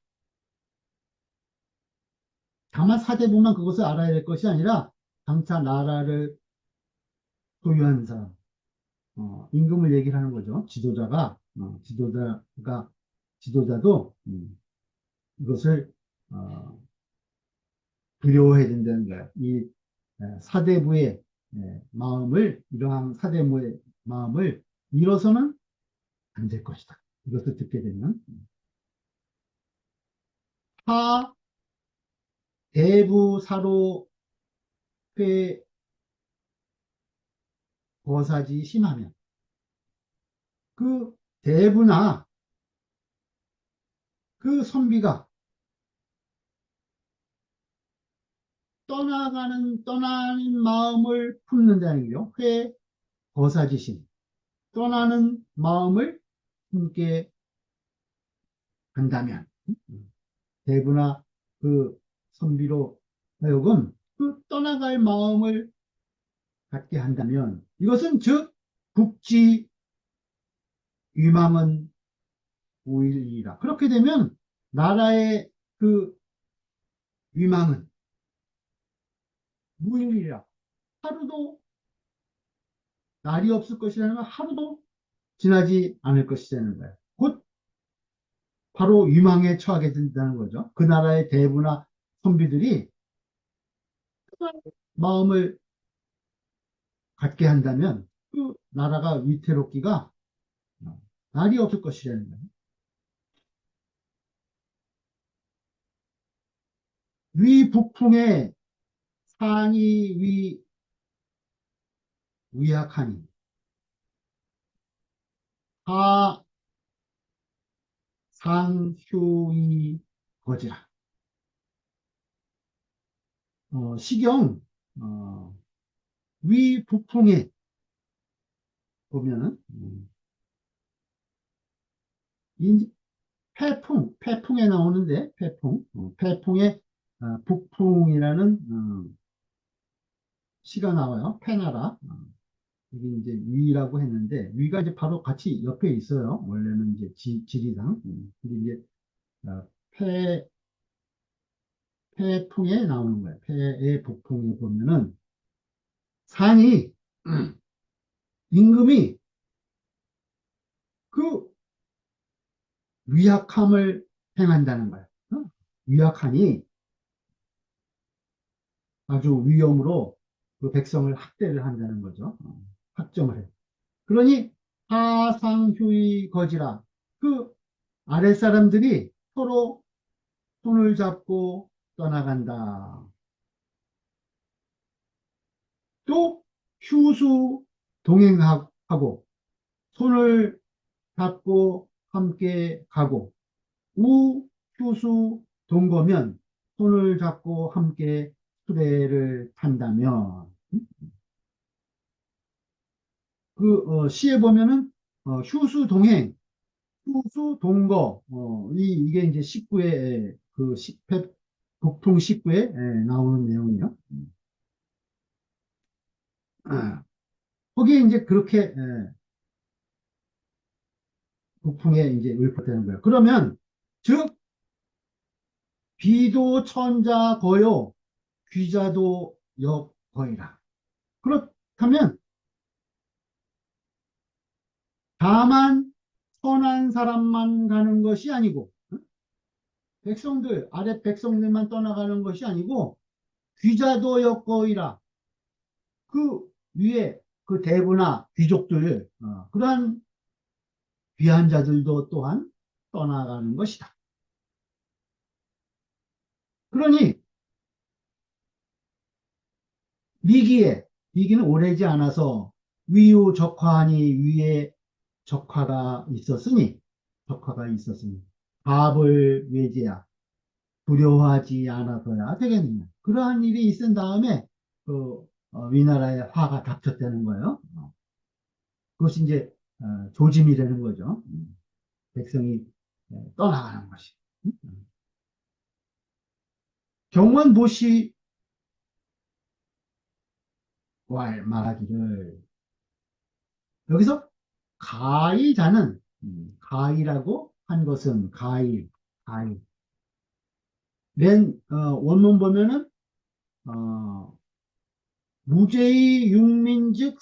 Speaker 1: 다만 사대부만 그것을 알아야 될 것이 아니라 장차 나라를 소유한 사람, 임금을 얘기를 하는 거죠. 지도자도 이것을 두려워해야 된다는 거예요. 이 사대부의 마음을 이러한 사대부의 마음을 잃어서는 안 될 것이다. 이것을 듣게 되면 하 대부사로 회 거사지 심하면 그 대부나 그 선비가 떠나는 마음을 품는다는 게요. 회 거사지심 떠나는 마음을 품게 한다면 대부나 그 선비로 하여금 그 떠나갈 마음을 갖게 한다면 이것은 즉 국지 위망은 우일이라. 그렇게 되면 나라의 그 위망은 무일이라. 하루도 날이 없을 것이라는 건 하루도 지나지 않을 것이라는 거예요. 곧 바로 위망에 처하게 된다는 거죠. 그 나라의 대부나 선비들이 마음을 갖게 한다면 그 나라가 위태롭기가 날이 없을 것이라는 거예요. 위북풍에 산이 위약하니 하상휴이 거지라. 시경 위북풍에 보면은 태풍에 나오는데 태풍에 북풍이라는 시가 나와요. 패나라. 이게 이제 위라고 했는데 위가 이제 바로 같이 옆에 있어요. 원래는 이제 지리상. 근데 이제 어, 태 태풍에 나오는 거예요. 폐의 북풍에 보면은 산이 임금이 그 위약함을 행한다는 거예요. 위약하니 아주 위험으로 그 백성을 학대를 한다는 거죠. 학점을 해. 그러니 하상휴이 거지라. 그 아랫사람들이 서로 손을 잡고 떠나간다. 또 휴수 동행하고 손을 잡고 함께 가고 우휴수 동거면 손을 잡고 함께 수레를 탄다면 그 시에 보면은 휴수 동행, 휴수 동거 이게 이제 19회 그 북풍 19에 나오는 내용이요. 거기에 이제 그렇게 북풍에 이제 읊었다는 거예요. 그러면 즉 비도 천자 거요 귀자도 역 거이라. 그렇다면 다만 선한 사람만 가는 것이 아니고 아래 백성들만 떠나가는 것이 아니고 귀자도 역거이라. 그 위에 그 대부나 귀족들 그러한 귀한 자들도 또한 떠나가는 것이다. 그러니 미기는 오래지 않아서 위유 적화하니 위에 적화가 있었으니 밥을 외제야 두려워하지 않아서야 되겠느냐. 그러한 일이 있은 다음에 그 위나라에 화가 닥쳤다는 거예요. 그것이 이제 조짐이 되는 거죠. 백성이 떠나가는 것이. 경원보시 말하기를 여기서 가이자는 가이라고 한 것은 가이 원문 보면은 어, 무죄의 육민즉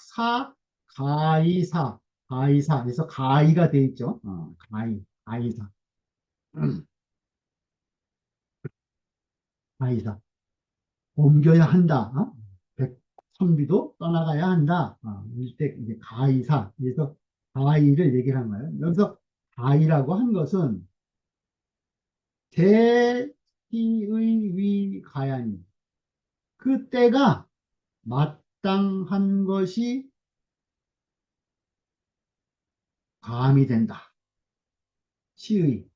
Speaker 1: 가이사 그래서 가이가 돼 있죠. 가이사 가이사 옮겨야 한다. 선비도 떠나가야 한다. 이때 이제 가이사 그래서 가이를 얘기를 한 거예요. 여기서 가이라고 한 것은 대시의 위가야니 그때가 마땅한 것이 감이 된다. 시의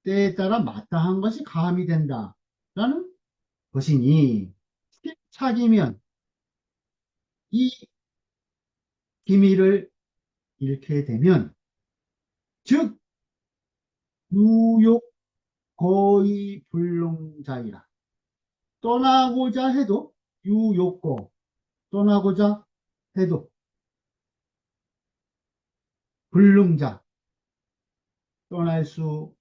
Speaker 1: 때에 따라 마땅한 것이 감이 된다라는 것이니 차기면 이 기미를 잃게 되면 즉 유욕 거의 불능자이라 떠나고자 해도 유욕고 떠나고자 해도 불능자 떠날 수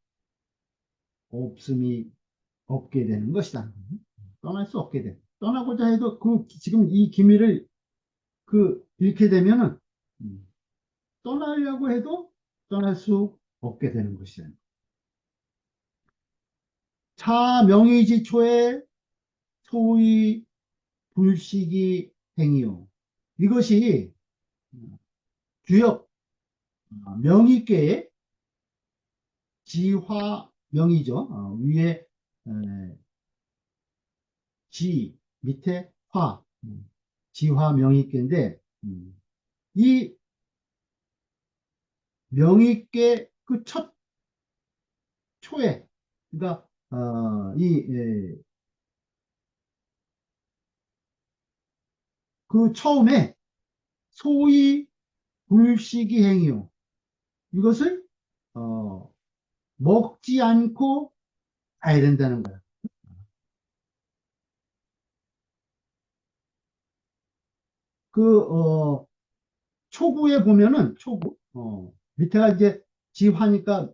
Speaker 1: 없음이 없게 되는 것이다. 떠날 수 없게 돼. 떠나고자 해도 지금 이 기미를 잃게 되면은 떠나려고 해도 떠날 수 없게 되는 것이다. 차명의지초에 소위 불식이 행이요. 이것이 주역 명의계의 지화명이죠. 위에 지 밑에 화 지화명의계인데 이 명의계 그 첫 초에 그러니까 그 처음에 소위 불식이 행이요. 이것을 먹지 않고 가야 된다는 거야. 그 초구에 보면은 초구 밑에가 이제 지화니까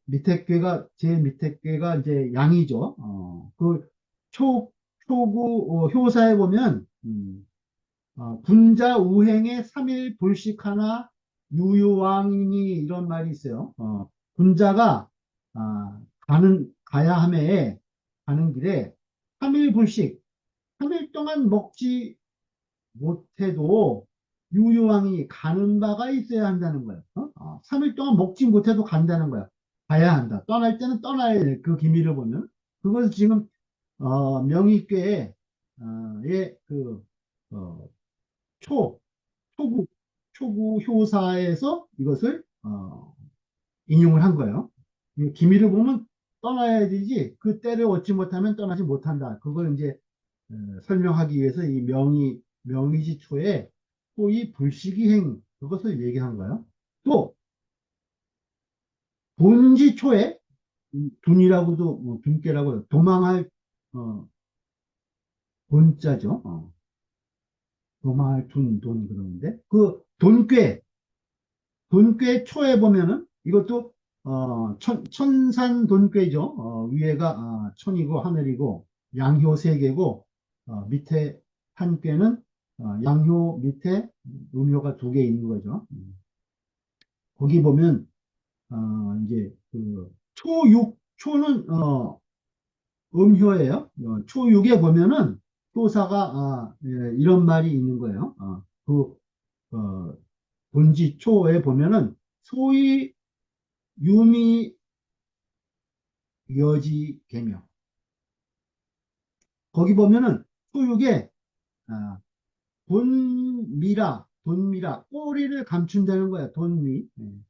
Speaker 1: 밑에 꾀가 제일 밑에 꾀가 이제 양이죠. 그 초구 효사에 보면 군자 우행에 3일 불식하나 유유왕이니 이런 말이 있어요. 군자가 가야 함에 가는 길에 3일 불식 3일 동안 먹지 못해도 유유왕이 가는 바가 있어야 한다는 거예요. 3일 동안 먹지 못해도 간다는 거야. 가야 한다. 떠날 때는 떠나야 돼. 그 기미를 보면. 그것을 지금, 명의궤에, 어, 초, 초구, 초구 효사에서 이것을, 인용을 한 거예요. 이 기미를 보면 떠나야 되지, 그 때를 얻지 못하면 떠나지 못한다. 그걸 이제, 설명하기 위해서 이 명의지초에 또이 불시기행, 그것을 얘기한 거예요. 또, 본지초에, 둔이라고도, 둔께라고, 도망할, 어, 돈자죠. 도망할 돈 그러는데, 그 돈꽤 초에 보면은 이것도 천산 돈꾀죠. 위에가 천이고 하늘이고 양효 세 개고 밑에 한 꾀는 양효 밑에 음효가 두 개 있는 거죠. 거기 보면 이제 그 초육 초는 음효예요. 초육에 보면은 효사가 이런 말이 있는 거예요. 어, 본지초에 보면은 소위 유미 여지 개명 거기 보면은 소육에 아, 본미라 돈미라. 꼬리를 감춘다는 거야. 돈미.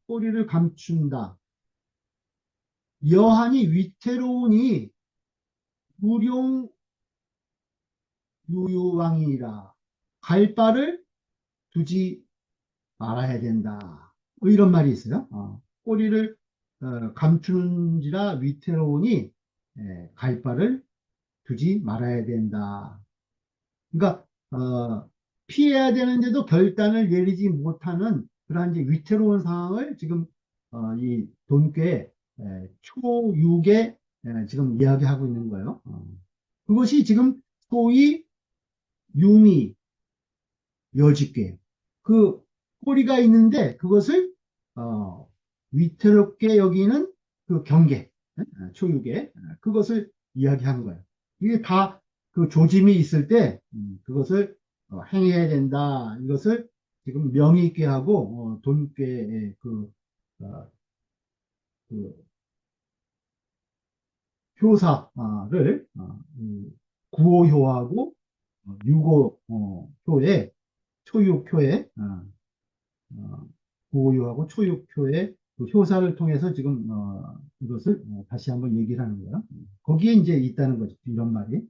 Speaker 1: 꼬리를 감춘다. 여한이 위태로우니 무룡 유유왕이라. 갈 바를 두지 말아야 된다. 뭐 이런 말이 있어요. 꼬리를 감추는지라 위태로우니 갈 바를 두지 말아야 된다. 그러니까 피해야 되는데도 결단을 내리지 못하는 그러한 이제 위태로운 상황을 지금 이 돈꾀 초육에 지금 이야기하고 있는 거예요. 그것이 지금 소위 유미 여직괴 그 꼬리가 있는데 그것을 어, 위태롭게 여기는 그 경계 초육에 그것을 이야기하는 거예요. 이게 다 그 조짐이 있을 때 그것을 행해야 된다. 이것을 지금 명의 있게 하고 돈꾀의 어, 그 효사를 구호효하고 유고효에 초육효에 어, 구호효하고 초육효의 그 효사를 통해서 지금 이것을 다시 한번 얘기를 하는 거야. 거기에 이제 있다는 거죠. 이런 말이.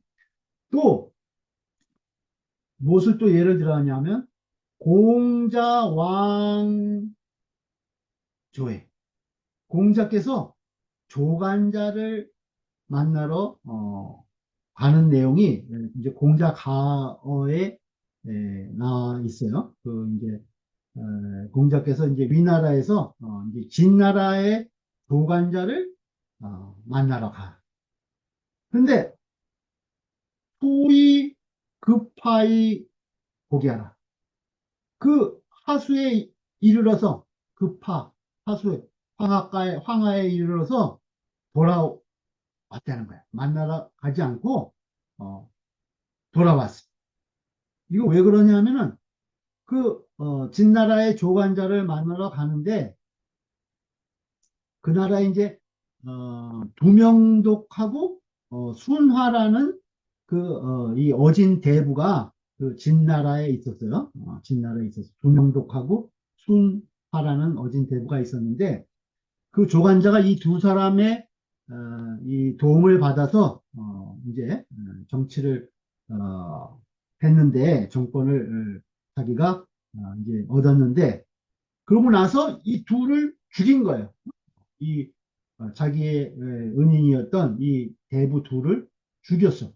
Speaker 1: 또 무엇을 또 예를 들어 하냐면 공자왕조에 공자께서 조간자를 만나러 가는 내용이 이제 공자가어에 나와 있어요. 그 이제 공자께서 이제 위나라에서 이제 진나라의 조간자를 만나러 가. 근데 소위 급하이 보게하라. 그 하수에 이르러서 하수에 황하에 이르러서 돌아왔다는 거야. 만나러 가지 않고 어, 돌아왔어. 이거 왜 그러냐면은 진나라의 조간자를 만나러 가는데 그 나라에 이제 두명독하고 순화라는 이 어진 대부가 그 진나라에 있었어요. 진나라에 있었어. 두명독하고 순화라는 어진 대부가 있었는데 그 조간자가 이 두 사람의 이 도움을 받아서 이제 정치를 했는데 정권을 자기가 이제 얻었는데 그러고 나서 이 둘을 죽인 거예요. 이 자기의 은인이었던 이 대부 둘을 죽였어.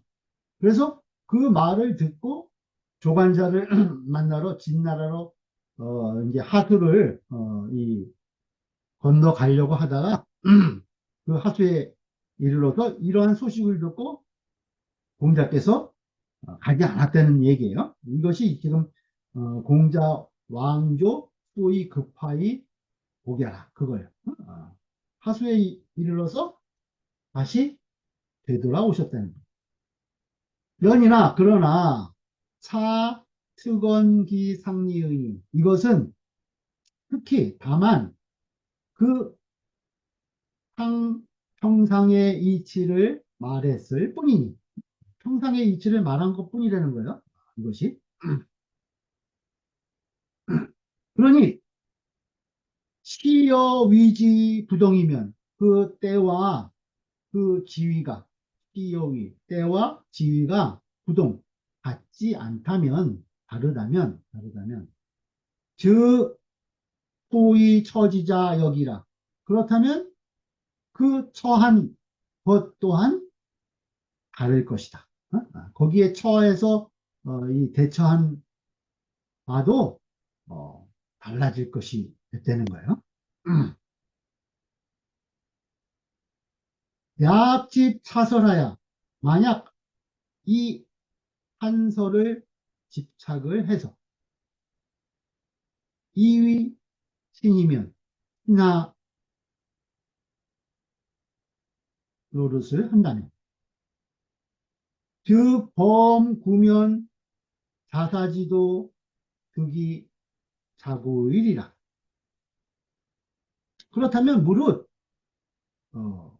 Speaker 1: 그래서 그 말을 듣고 조간자를 만나러 진나라로 이제 하수를 이 건너가려고 하다가 그 하수에 이르러서 이러한 소식을 듣고 공자께서 가지 않았다는 얘기예요. 이것이 지금 공자 왕조 소위 급하이 보게하라 그거예요. 하수에 이르러서 다시 되돌아오셨다는 거예요. 연이나 그러나 차 특언기 상리의 이것은 특히 다만 그 평상의 이치를 말했을 뿐이니 평상의 이치를 말한 것 뿐이라는 거예요. 이것이 그러니 시여 위지 부동이면 그 때와 그 지위가 시여위 때와 지위가 부동 같지 않다면 다르다면 즉 소위 처지자 여기라 그렇다면 그 처한 것 또한 다를 것이다. 거기에 처해서 이 대처한 바도 달라질 것이 됐다는 거예요. 약집 차설하야 만약 이 한설을 집착을 해서 이위 신이면 신하 노릇을 한다면 즉 범구면 자사지도 득이 자고일이라. 그렇다면 무릇 어,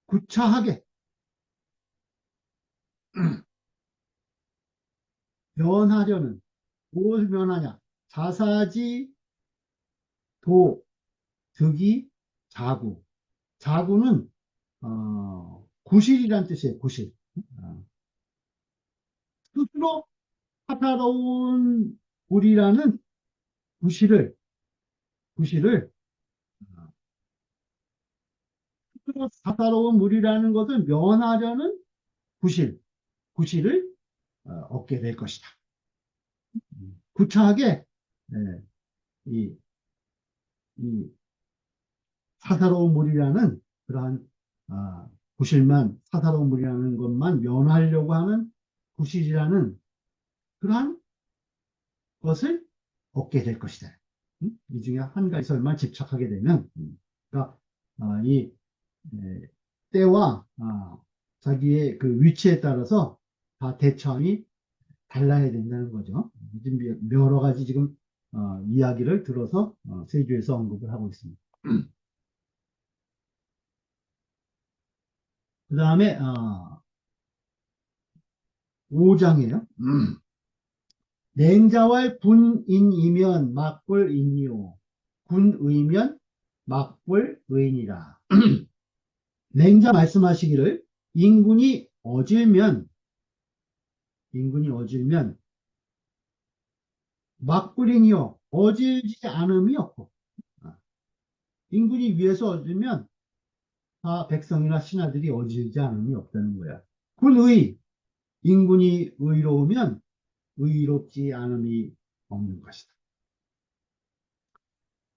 Speaker 1: 구차하게 면하려는, 무엇을 면하냐? 자사지, 도, 득이, 자구. 자구는, 구실이란 뜻이에요, 구실. 어, 스스로 사사로운 우리라는 구실을, 구실을, 어, 스스로 사사로운 우리라는 것을 면하려는 구실, 구실을 얻게 될 것이다. 구차하게, 예, 이, 이 사사로운 물이라는 그러한 구실만 사사로운 물이라는 것만 면하려고 하는 구실이라는 그러한 것을 얻게 될 것이다. 이 중에 한 가지설만 집착하게 되면, 그러니까 이 때와 자기의 그 위치에 따라서 다 대처함이 달라야 된다는 거죠. 지금 여러 가지 지금 이야기를 들어서 세주에서 언급을 하고 있습니다. 그 다음에 5장이에요. 냉자왈 군인이면 막불인이요 군의면 막불의인이라. 냉자 말씀하시기를 인군이 어질면 막불인이요 어질지 않음이 없고, 아, 인군이 위에서 어질면 다 백성이나 신하들이 어질지 않음이 없다는 거야. 군의 인군이 의로우면 의롭지 않음이 없는 것이다.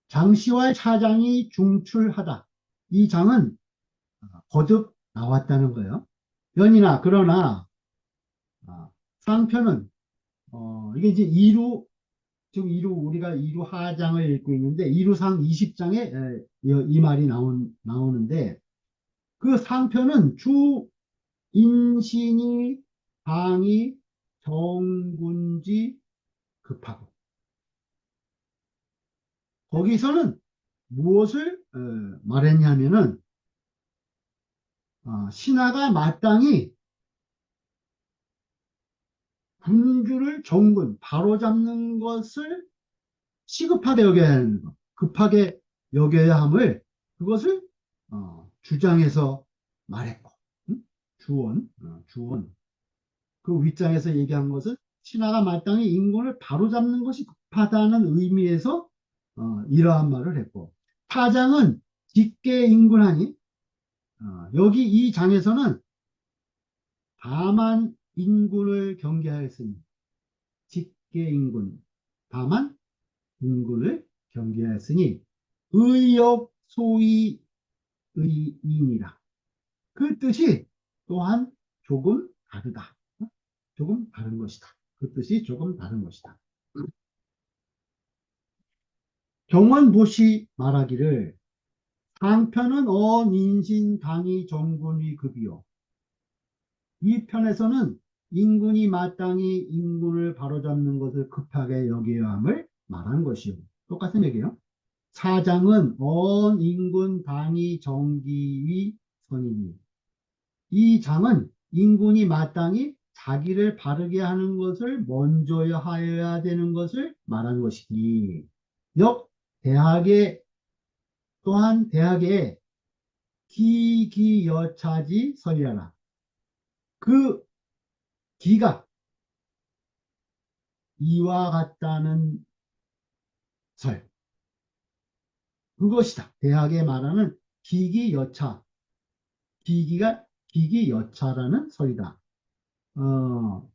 Speaker 1: 장시와 차장이 중출하다. 이 장은 거듭 나왔다는 거예요. 연이나 그러나 상편은 이게 이제 이루 지금 우리가 이루 하장을 읽고 있는데 이루상 20장에 이 말이 나오는데 그 상편은 주 인신이 방이 정군지 급하고 거기서는 무엇을 말했냐면은 신하가 마땅히 군주를 정군 바로잡는 것을 시급하게 여겨야 하는 것, 급하게 여겨야 함을 그것을 주장해서 말했고, 응? 주원 그 윗장에서 얘기한 것은 신하가 마땅히 인군을 바로잡는 것이 급하다는 의미에서 이러한 말을 했고, 타장은 직계 인군하니 여기 이 장에서는 다만 인군을 경계하였으니 직계 인군 다만 인군을 경계하였으니 의역 소위 의인이라. 그 뜻이 또한 조금 다르다. 조금 다른 것이다. 그 뜻이 조금 다른 것이다. 경원보시 말하기를 상편은 언인신 당이 정군의 급이요. 이 편에서는 인군이 마땅히 인군을 바로잡는 것을 급하게 여겨야 함을 말한 것이요. 똑같은 얘기예요. 사장은 언인군 당이 정기의 선이니 이 장은 인군이 마땅히 자기를 바르게 하는 것을 먼저 하여야 되는 것을 말한 것이니 역 대학에 또한 대학에 기기여차지 설려라. 그 기가 이와 같다는 설 그것이다. 대학에 말하는 기기여차 기기여차라는 설이다. 어,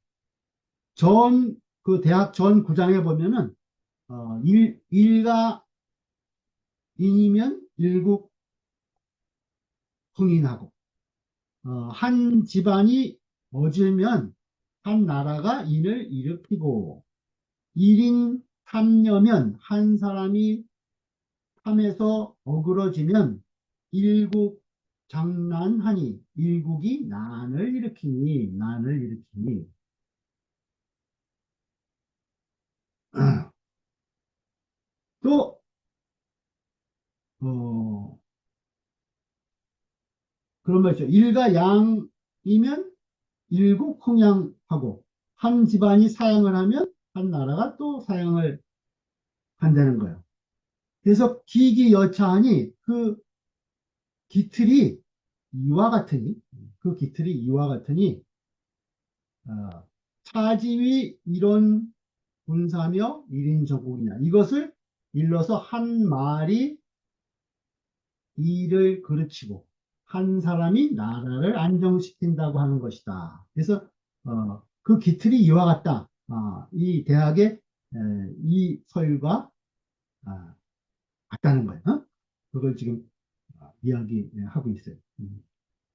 Speaker 1: 그 대학 전 구장에 보면은 일가 인이면 일국 흥인하고 한 집안이 어질면 한 나라가 인을 일으키고 1인 탐려면 한 사람이 탐에서 어그러지면 일국 장난하니 일국이 난을 일으키니 또 어, 그런 말 있죠. 일가 양이면 일국 흥양하고 한 집안이 사양을 하면 한 나라가 또 사양을 한다는 거예요. 그래서 기기여차하니 그 기틀이 이와 같으니 그 기틀이 이와 같으니 차지위 이론 군사며 일인 전국이냐 이것을 일러서 한 말이 이를 그르치고 한 사람이 나라를 안정시킨다고 하는 것이다. 그래서 그 기틀이 이와 같다. 이 대학의 이 서유가 같다는 거예요. 그걸 지금 이야기하고 있어요.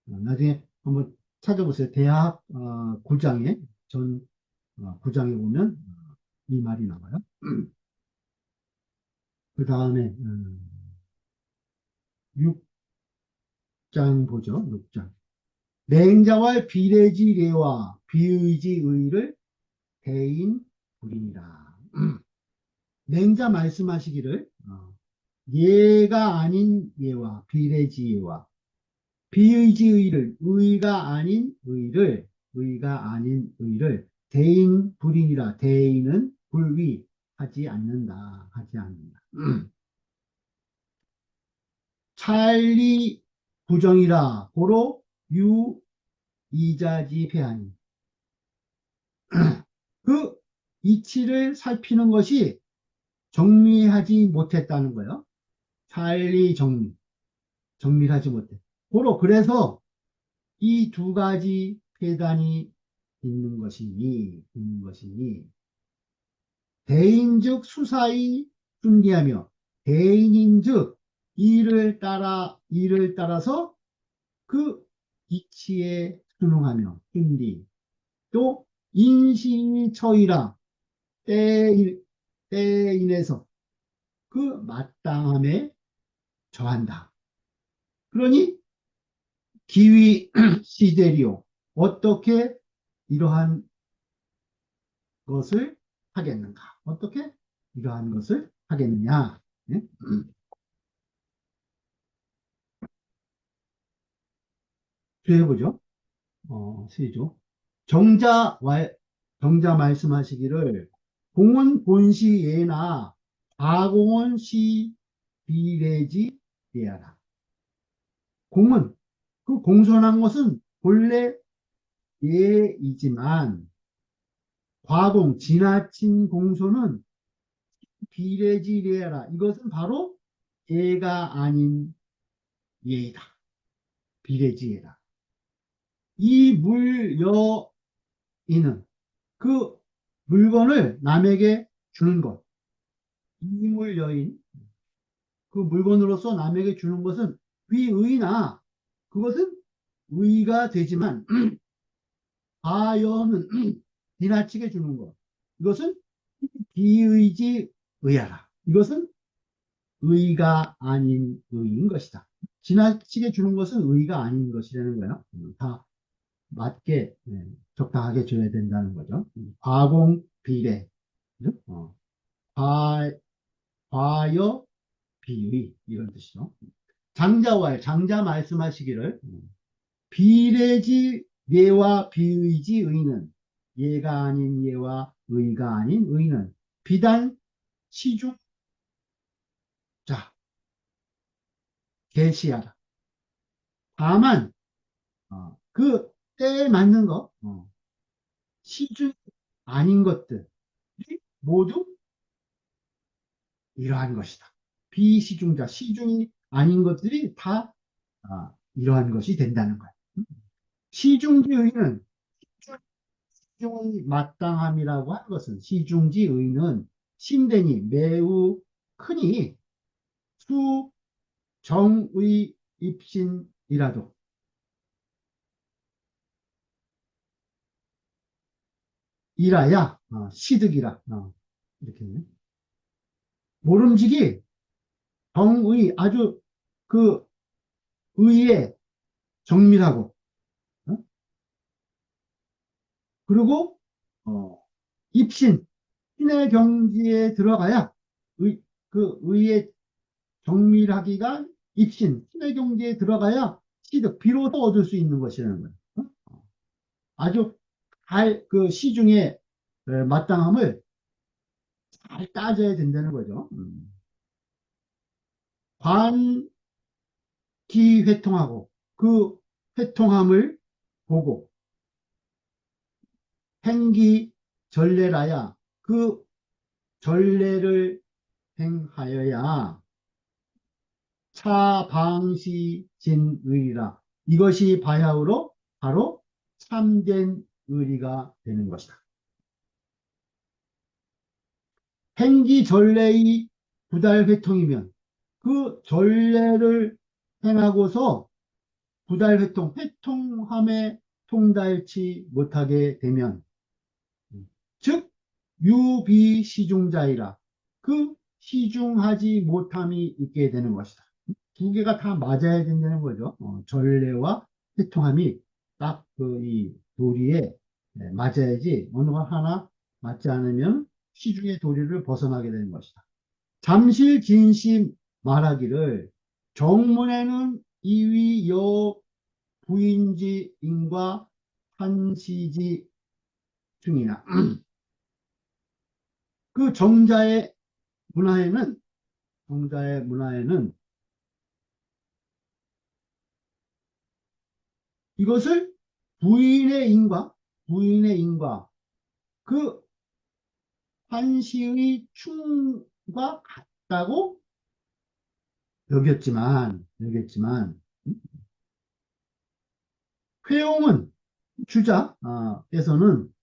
Speaker 1: 나중에 한번 찾아보세요. 대학 9장에 전 9장에 보면 이 말이 나와요. 그 다음에 6장 보죠. 6장. 맹자와 비례지례와 비의지의를 대인 불이니라. 맹자 말씀하시기를 예가 아닌 예와 비례지예와 비의지의를 의가 아닌 의를 대인 불이니라. 대인은 불위하지 않는다. 하지 않는다. 찰리 부정이라 고로 유 이자지 폐하니 그 이치를 살피는 것이 정리하지 못했다는 거예요. 찰리 정밀하지 못해. 고로 그래서 이 두 가지 폐단이 있는 것이니 대인즉 수사의 순리하며 대인인즉 이를 따라서 그 이치에 순응하며 순리 또 인신이 처이라 때에 인해서 그 마땅함에 저한다. 그러니 기위 시대리오 어떻게 이러한 것을 하겠는가? 어떻게 이러한 것을 하겠느냐? 네? 해보죠. 시죠. 정자 말씀하시기를 공은 본시 예나 과공은 시 비례지 예하라. 공은 그 공손한 것은 본래 예이지만 과공 지나친 공손은 비례지 예하라. 이것은 바로 예가 아닌 예이다. 비례지 예다. 이 물여인은 그 물건을 남에게 주는 것. 이물여인 그 물건으로서 남에게 주는 것은 위의나 그것은 의가 되지만 과여는 지나치게 주는 것. 이것은 비의지 의하라. 이것은 의가 아닌 의인 것이다. 지나치게 주는 것은 의가 아닌 것이라는 거야. 다 맞게 적당하게 줘야 된다는 거죠. 과공 비례, 그죠? 과여 비의 이런 뜻이죠. 장자 말씀하시기를 비례지 예와 비의지 의는 예가 아닌 예와 의가 아닌 의는 비단 시중 자 계시하라. 다만 그 때에 맞는 거 시중 아닌 것들이 모두 이러한 것이다. 비시중자 시중이 아닌 것들이 다 이러한 것이 된다는 거야. 시중지의는 시중의 마땅함이라고 하는 것은 시중지의는 심대니 매우 크니 수 정의 입신이라도 이라야 시득이라 이렇게 모름지기 정의 아주 그 의에 정밀하고 그리고 입신 신의 경지에 들어가야 그 의에 정밀하기가 입신 신의 경지에 들어가야 시득 비로소 얻을 수 있는 것이라는 거예요. 아주 잘 그 시중에 마땅함을 잘 따져야 된다는 거죠. 관기회통하고 그 회통함을 보고 행기 전례라야 그 전례를 행하여야 차방시진의라 이것이 바야흐로 바로 참된 의리가 되는 것이다. 행기 전례의 부달회통이면 그 전례를 행하고서 부달회통, 회통함에 통달치 못하게 되면 즉 유비시중자이라 그 시중하지 못함이 있게 되는 것이다. 두 개가 다 맞아야 된다는 거죠. 전례와 회통함이 딱 그 이 도리에 맞아야지 어느 거 하나 맞지 않으면 시중의 도리를 벗어나게 되는 것이다. 잠실진심 말하기를 정문에는 이위 여 부인지인과 한시지 중이나 그 정자의 문화에는 이것을 부인의 인과 그 한시의 충과 같다고 여겼지만 회용은 주자께서는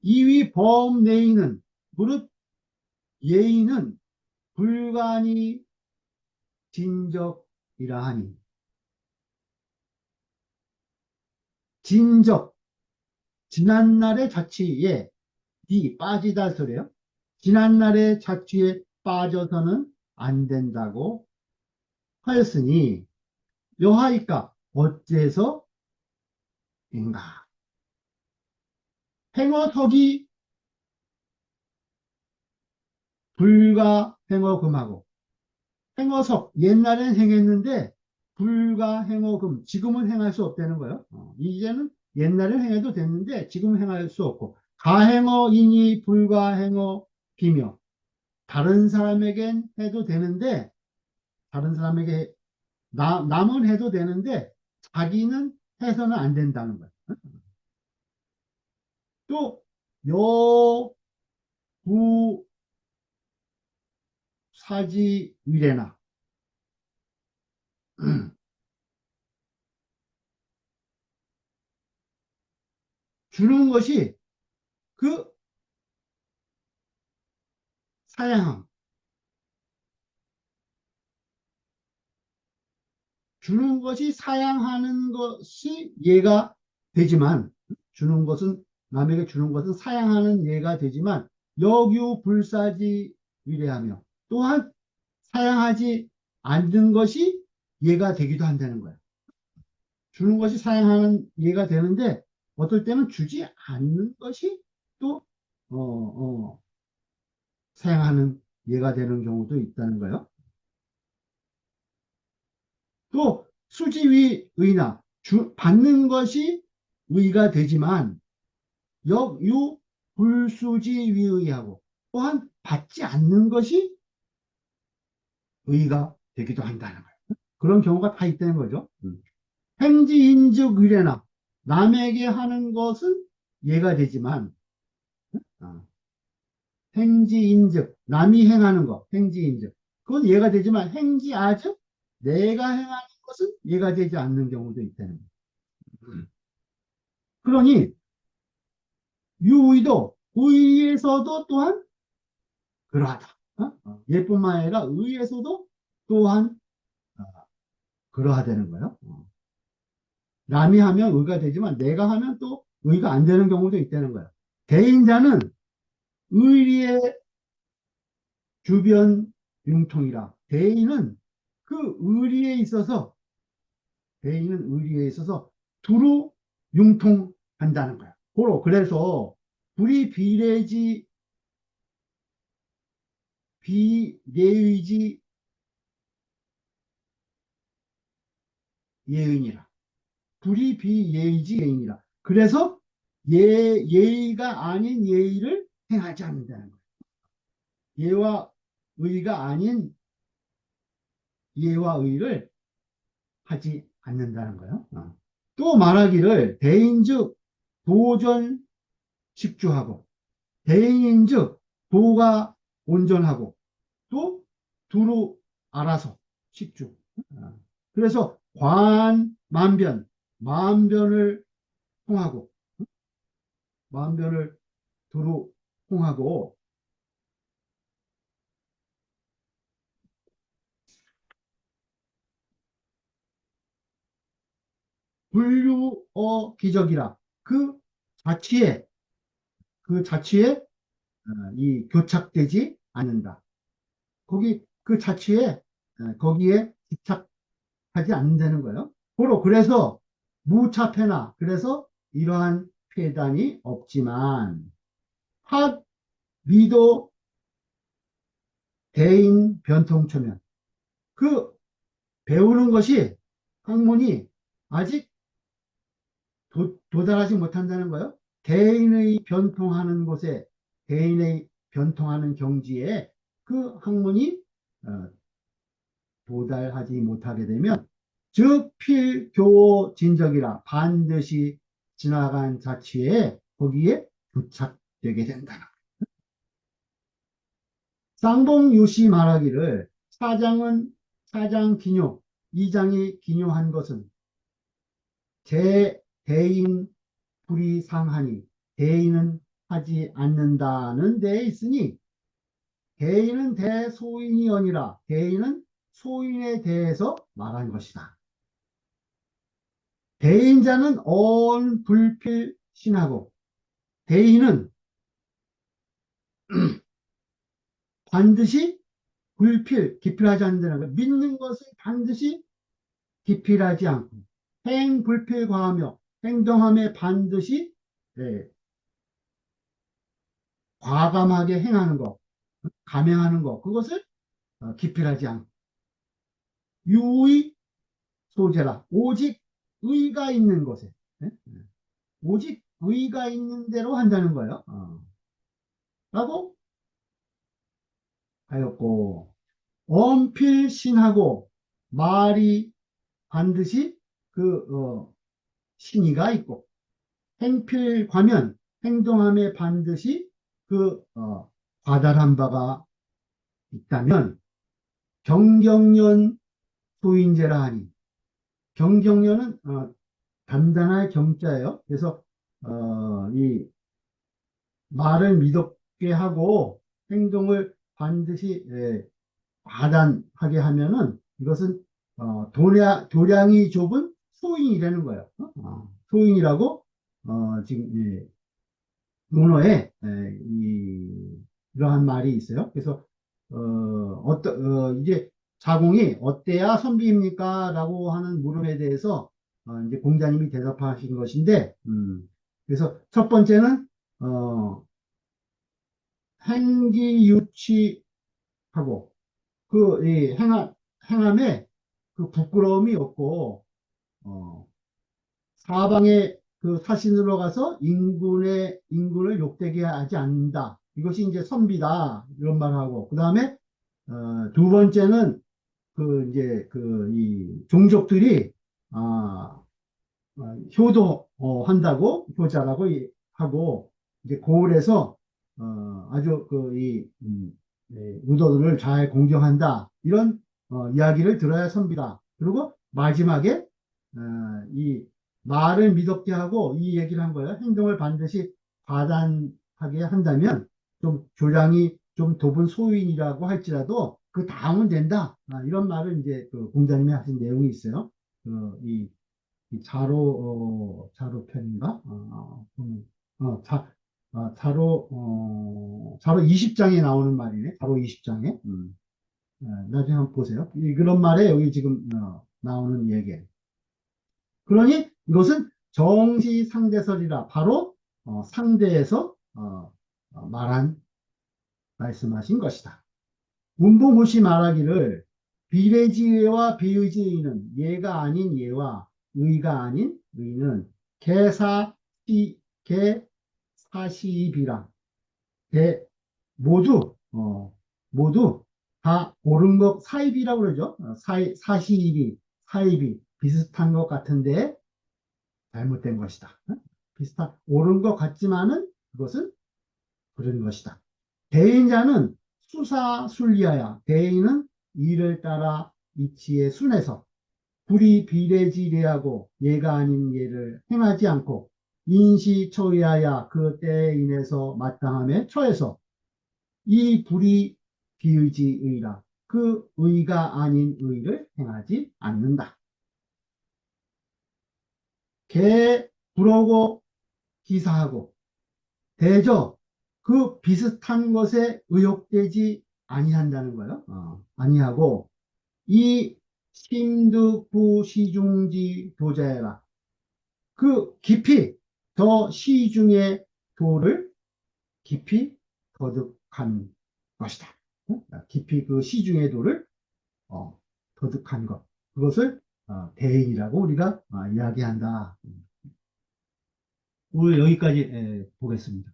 Speaker 1: 이위 범내인은 무릇 예인은 불가니 진적이라 하니 진적 지난날의 자취에 이 빠지다 소리요. 지난날의 자취에 빠져서는 안 된다고 하였으니 여하이까 어째서인가. 행어석이 불가행어금하고 행어석 옛날엔 행했는데 불가행어금 지금은 행할 수 없다는 거예요. 이제는 옛날엔 행해도 됐는데 지금은 행할 수 없고 가행어이니 불가행어 비며 다른 사람에겐 해도 되는데 다른 사람에게 남은 해도 되는데 자기는 해서는 안 된다는 거예요. 또 여부 사지 위례나 주는 것이 그 사양함 주는 것이 사양하는 것이 예가 되지만 주는 것은 남에게 주는 것은 사양하는 예가 되지만 역유 불사지 위례하며 또한 사양하지 않는 것이 예가 되기도 한다는 거예요. 주는 것이 사양하는 예가 되는데 어떨 때는 주지 않는 것이 또 사양하는 예가 되는 경우도 있다는 거예요. 또 수지위 의나 받는 것이 의가 되지만 역유 불수지위의하고 또한 받지 않는 것이 의가 되기도 한다는 거예요. 그런 경우가 다 있다는 거죠. 행지인즉 의례나 남에게 하는 것은 예가 되지만 아, 행지인즉 남이 행하는 것 행지인즉 그건 예가 되지만 행지아즉 내가 행하는 것은 예가 되지 않는 경우도 있다는 거예요. 그러니 유의도 의에서도 또한 그러하다. 예뿐만 아니라 의에서도 또한 어, 그러하다는 거예요. 남이 하면 의가 되지만 내가 하면 또 의가 안 되는 경우도 있다는 거예요. 대인자는 의리의 주변 융통이라 대인은 의리에 있어서 두루 융통한다는 거야. 그래서 불이 비례의지 예의니라. 불이 비예의지 예의니라. 그래서 예의가 아닌 예의를 행하지 않는다는 거예요. 예와 의가 아닌 예와 의를 하지 않는다는 거예요. 또 말하기를 대인즉 도전 식주하고 대인인즉 도가 온전하고 또 두루 알아서 식주. 그래서 관만변 만변을 통하고 만변을 두루 통하고 불유어 기적이라 그 자취에 그 자취에 이 교착되지 않는다. 거기 그 자취에 거기에 집착하지 않는다는 거예요. 고로 그래서 무차패나 그래서 이러한 폐단이 없지만 핫 미도 대인 변통초면 그 배우는 것이 학문이 아직 도달하지 못한다는 거예요. 대인의 변통하는 곳에 대인의 변통하는 경지에 그 학문이 어, 도달하지 못하게 되면 즉 필교호 진적이라 반드시 지나간 자취에 거기에 부착되게 된다. 쌍봉유시 말하기를 사장은 사장 기뇨 이장이 기뇨한 것은 제 대인 불이상하니 대인은 하지 않는다는 데 있으니 대인은 대소인이 아니라 대인은 소인에 대해서 말한 것이다. 대인자는 언 불필신하고 대인은 반드시 불필 기필하지 않는다는 거. 믿는 것을 반드시 기필하지 않고 행불필과하며 행동함에 반드시 예, 과감하게 행하는 것, 감행하는 것 그것을 기필하지 않고 유의 소재라 오직 의가 있는 곳에 예? 오직 의가 있는 대로 한다는 거예요. 라고 하였고 엄필신하고 말이 반드시 그 신의가 있고 행필과면 행동함에 반드시 그 과달한 바가 있다면 경경련 소인제라 하니 경경련은 단단할 경자예요. 그래서 이 말을 미덥게 하고 행동을 반드시 과단하게 하면은 이것은 도량이 좁은 소인이라는 거예요. 소인이라고 지금 문어에 이러한 말이 있어요. 그래서 이제 자공이 어때야 선비입니까? 라고 하는 물음에 대해서 이제 공자님이 대답하신 것인데 그래서 첫 번째는 행기유치하고 이 행함에 그 부끄러움이 없고 사방에 그 사신으로 가서 인군을 욕되게 하지 않는다. 이것이 이제 선비다. 이런 말을 하고 그 다음에 두 번째는 그 이제 그 이 종족들이 효도 한다고 효자라고 하고 이제 고을에서 아주 그이 의도들을 잘 공경한다 이런 이야기를 들어야 선비다. 그리고 마지막에 이 말을 미덥게 하고 이 얘기를 한 거예요. 행동을 반드시 과단하게 한다면 좀 교량이 좀 좁은 소인이라고 할지라도 그 다음은 된다. 이런 말을 이제 그 공자님이 하신 내용이 있어요. 이 자로편인가? 자로 20장에 나오는 말이네. 자로 20장에. 나중에 한번 보세요. 그런 말에 여기 지금 나오는 얘기예요. 그러니 이것은 정시상대설이라 바로 상대에서 말한 말씀하신 것이다. 문봉호시 말하기를 비례지혜와 비의지의는 예가 아닌 예와 의가 아닌 의는 개사시 개 사시비라. 개 모두 다 옳은 것 사입이라고 그러죠. 사시비, 사입이 비슷한 것 같은데 잘못된 것이다. 옳은 것 같지만은 그것은 그런 것이다. 대인자는 수사순리하야. 대인은 이를 따라 이치에 순해서 불이 비례지례하고 예가 아닌 예를 행하지 않고 인시처의하야 그 때에 인해서 마땅함에 처해서 이 불이 비의지의라. 그 의가 아닌 의를 행하지 않는다. 개 불어고 기사하고 대저 그 비슷한 것에 의욕되지 아니한다는 거예요. 아니하고 이 심득부 시중지 도자해라. 그 깊이 더 시중의 도를 깊이 거듭한 것이다. 깊이 그 시중의 도를 거듭한 것. 그것을 대인이라고 우리가 이야기한다. 오늘 여기까지 보겠습니다.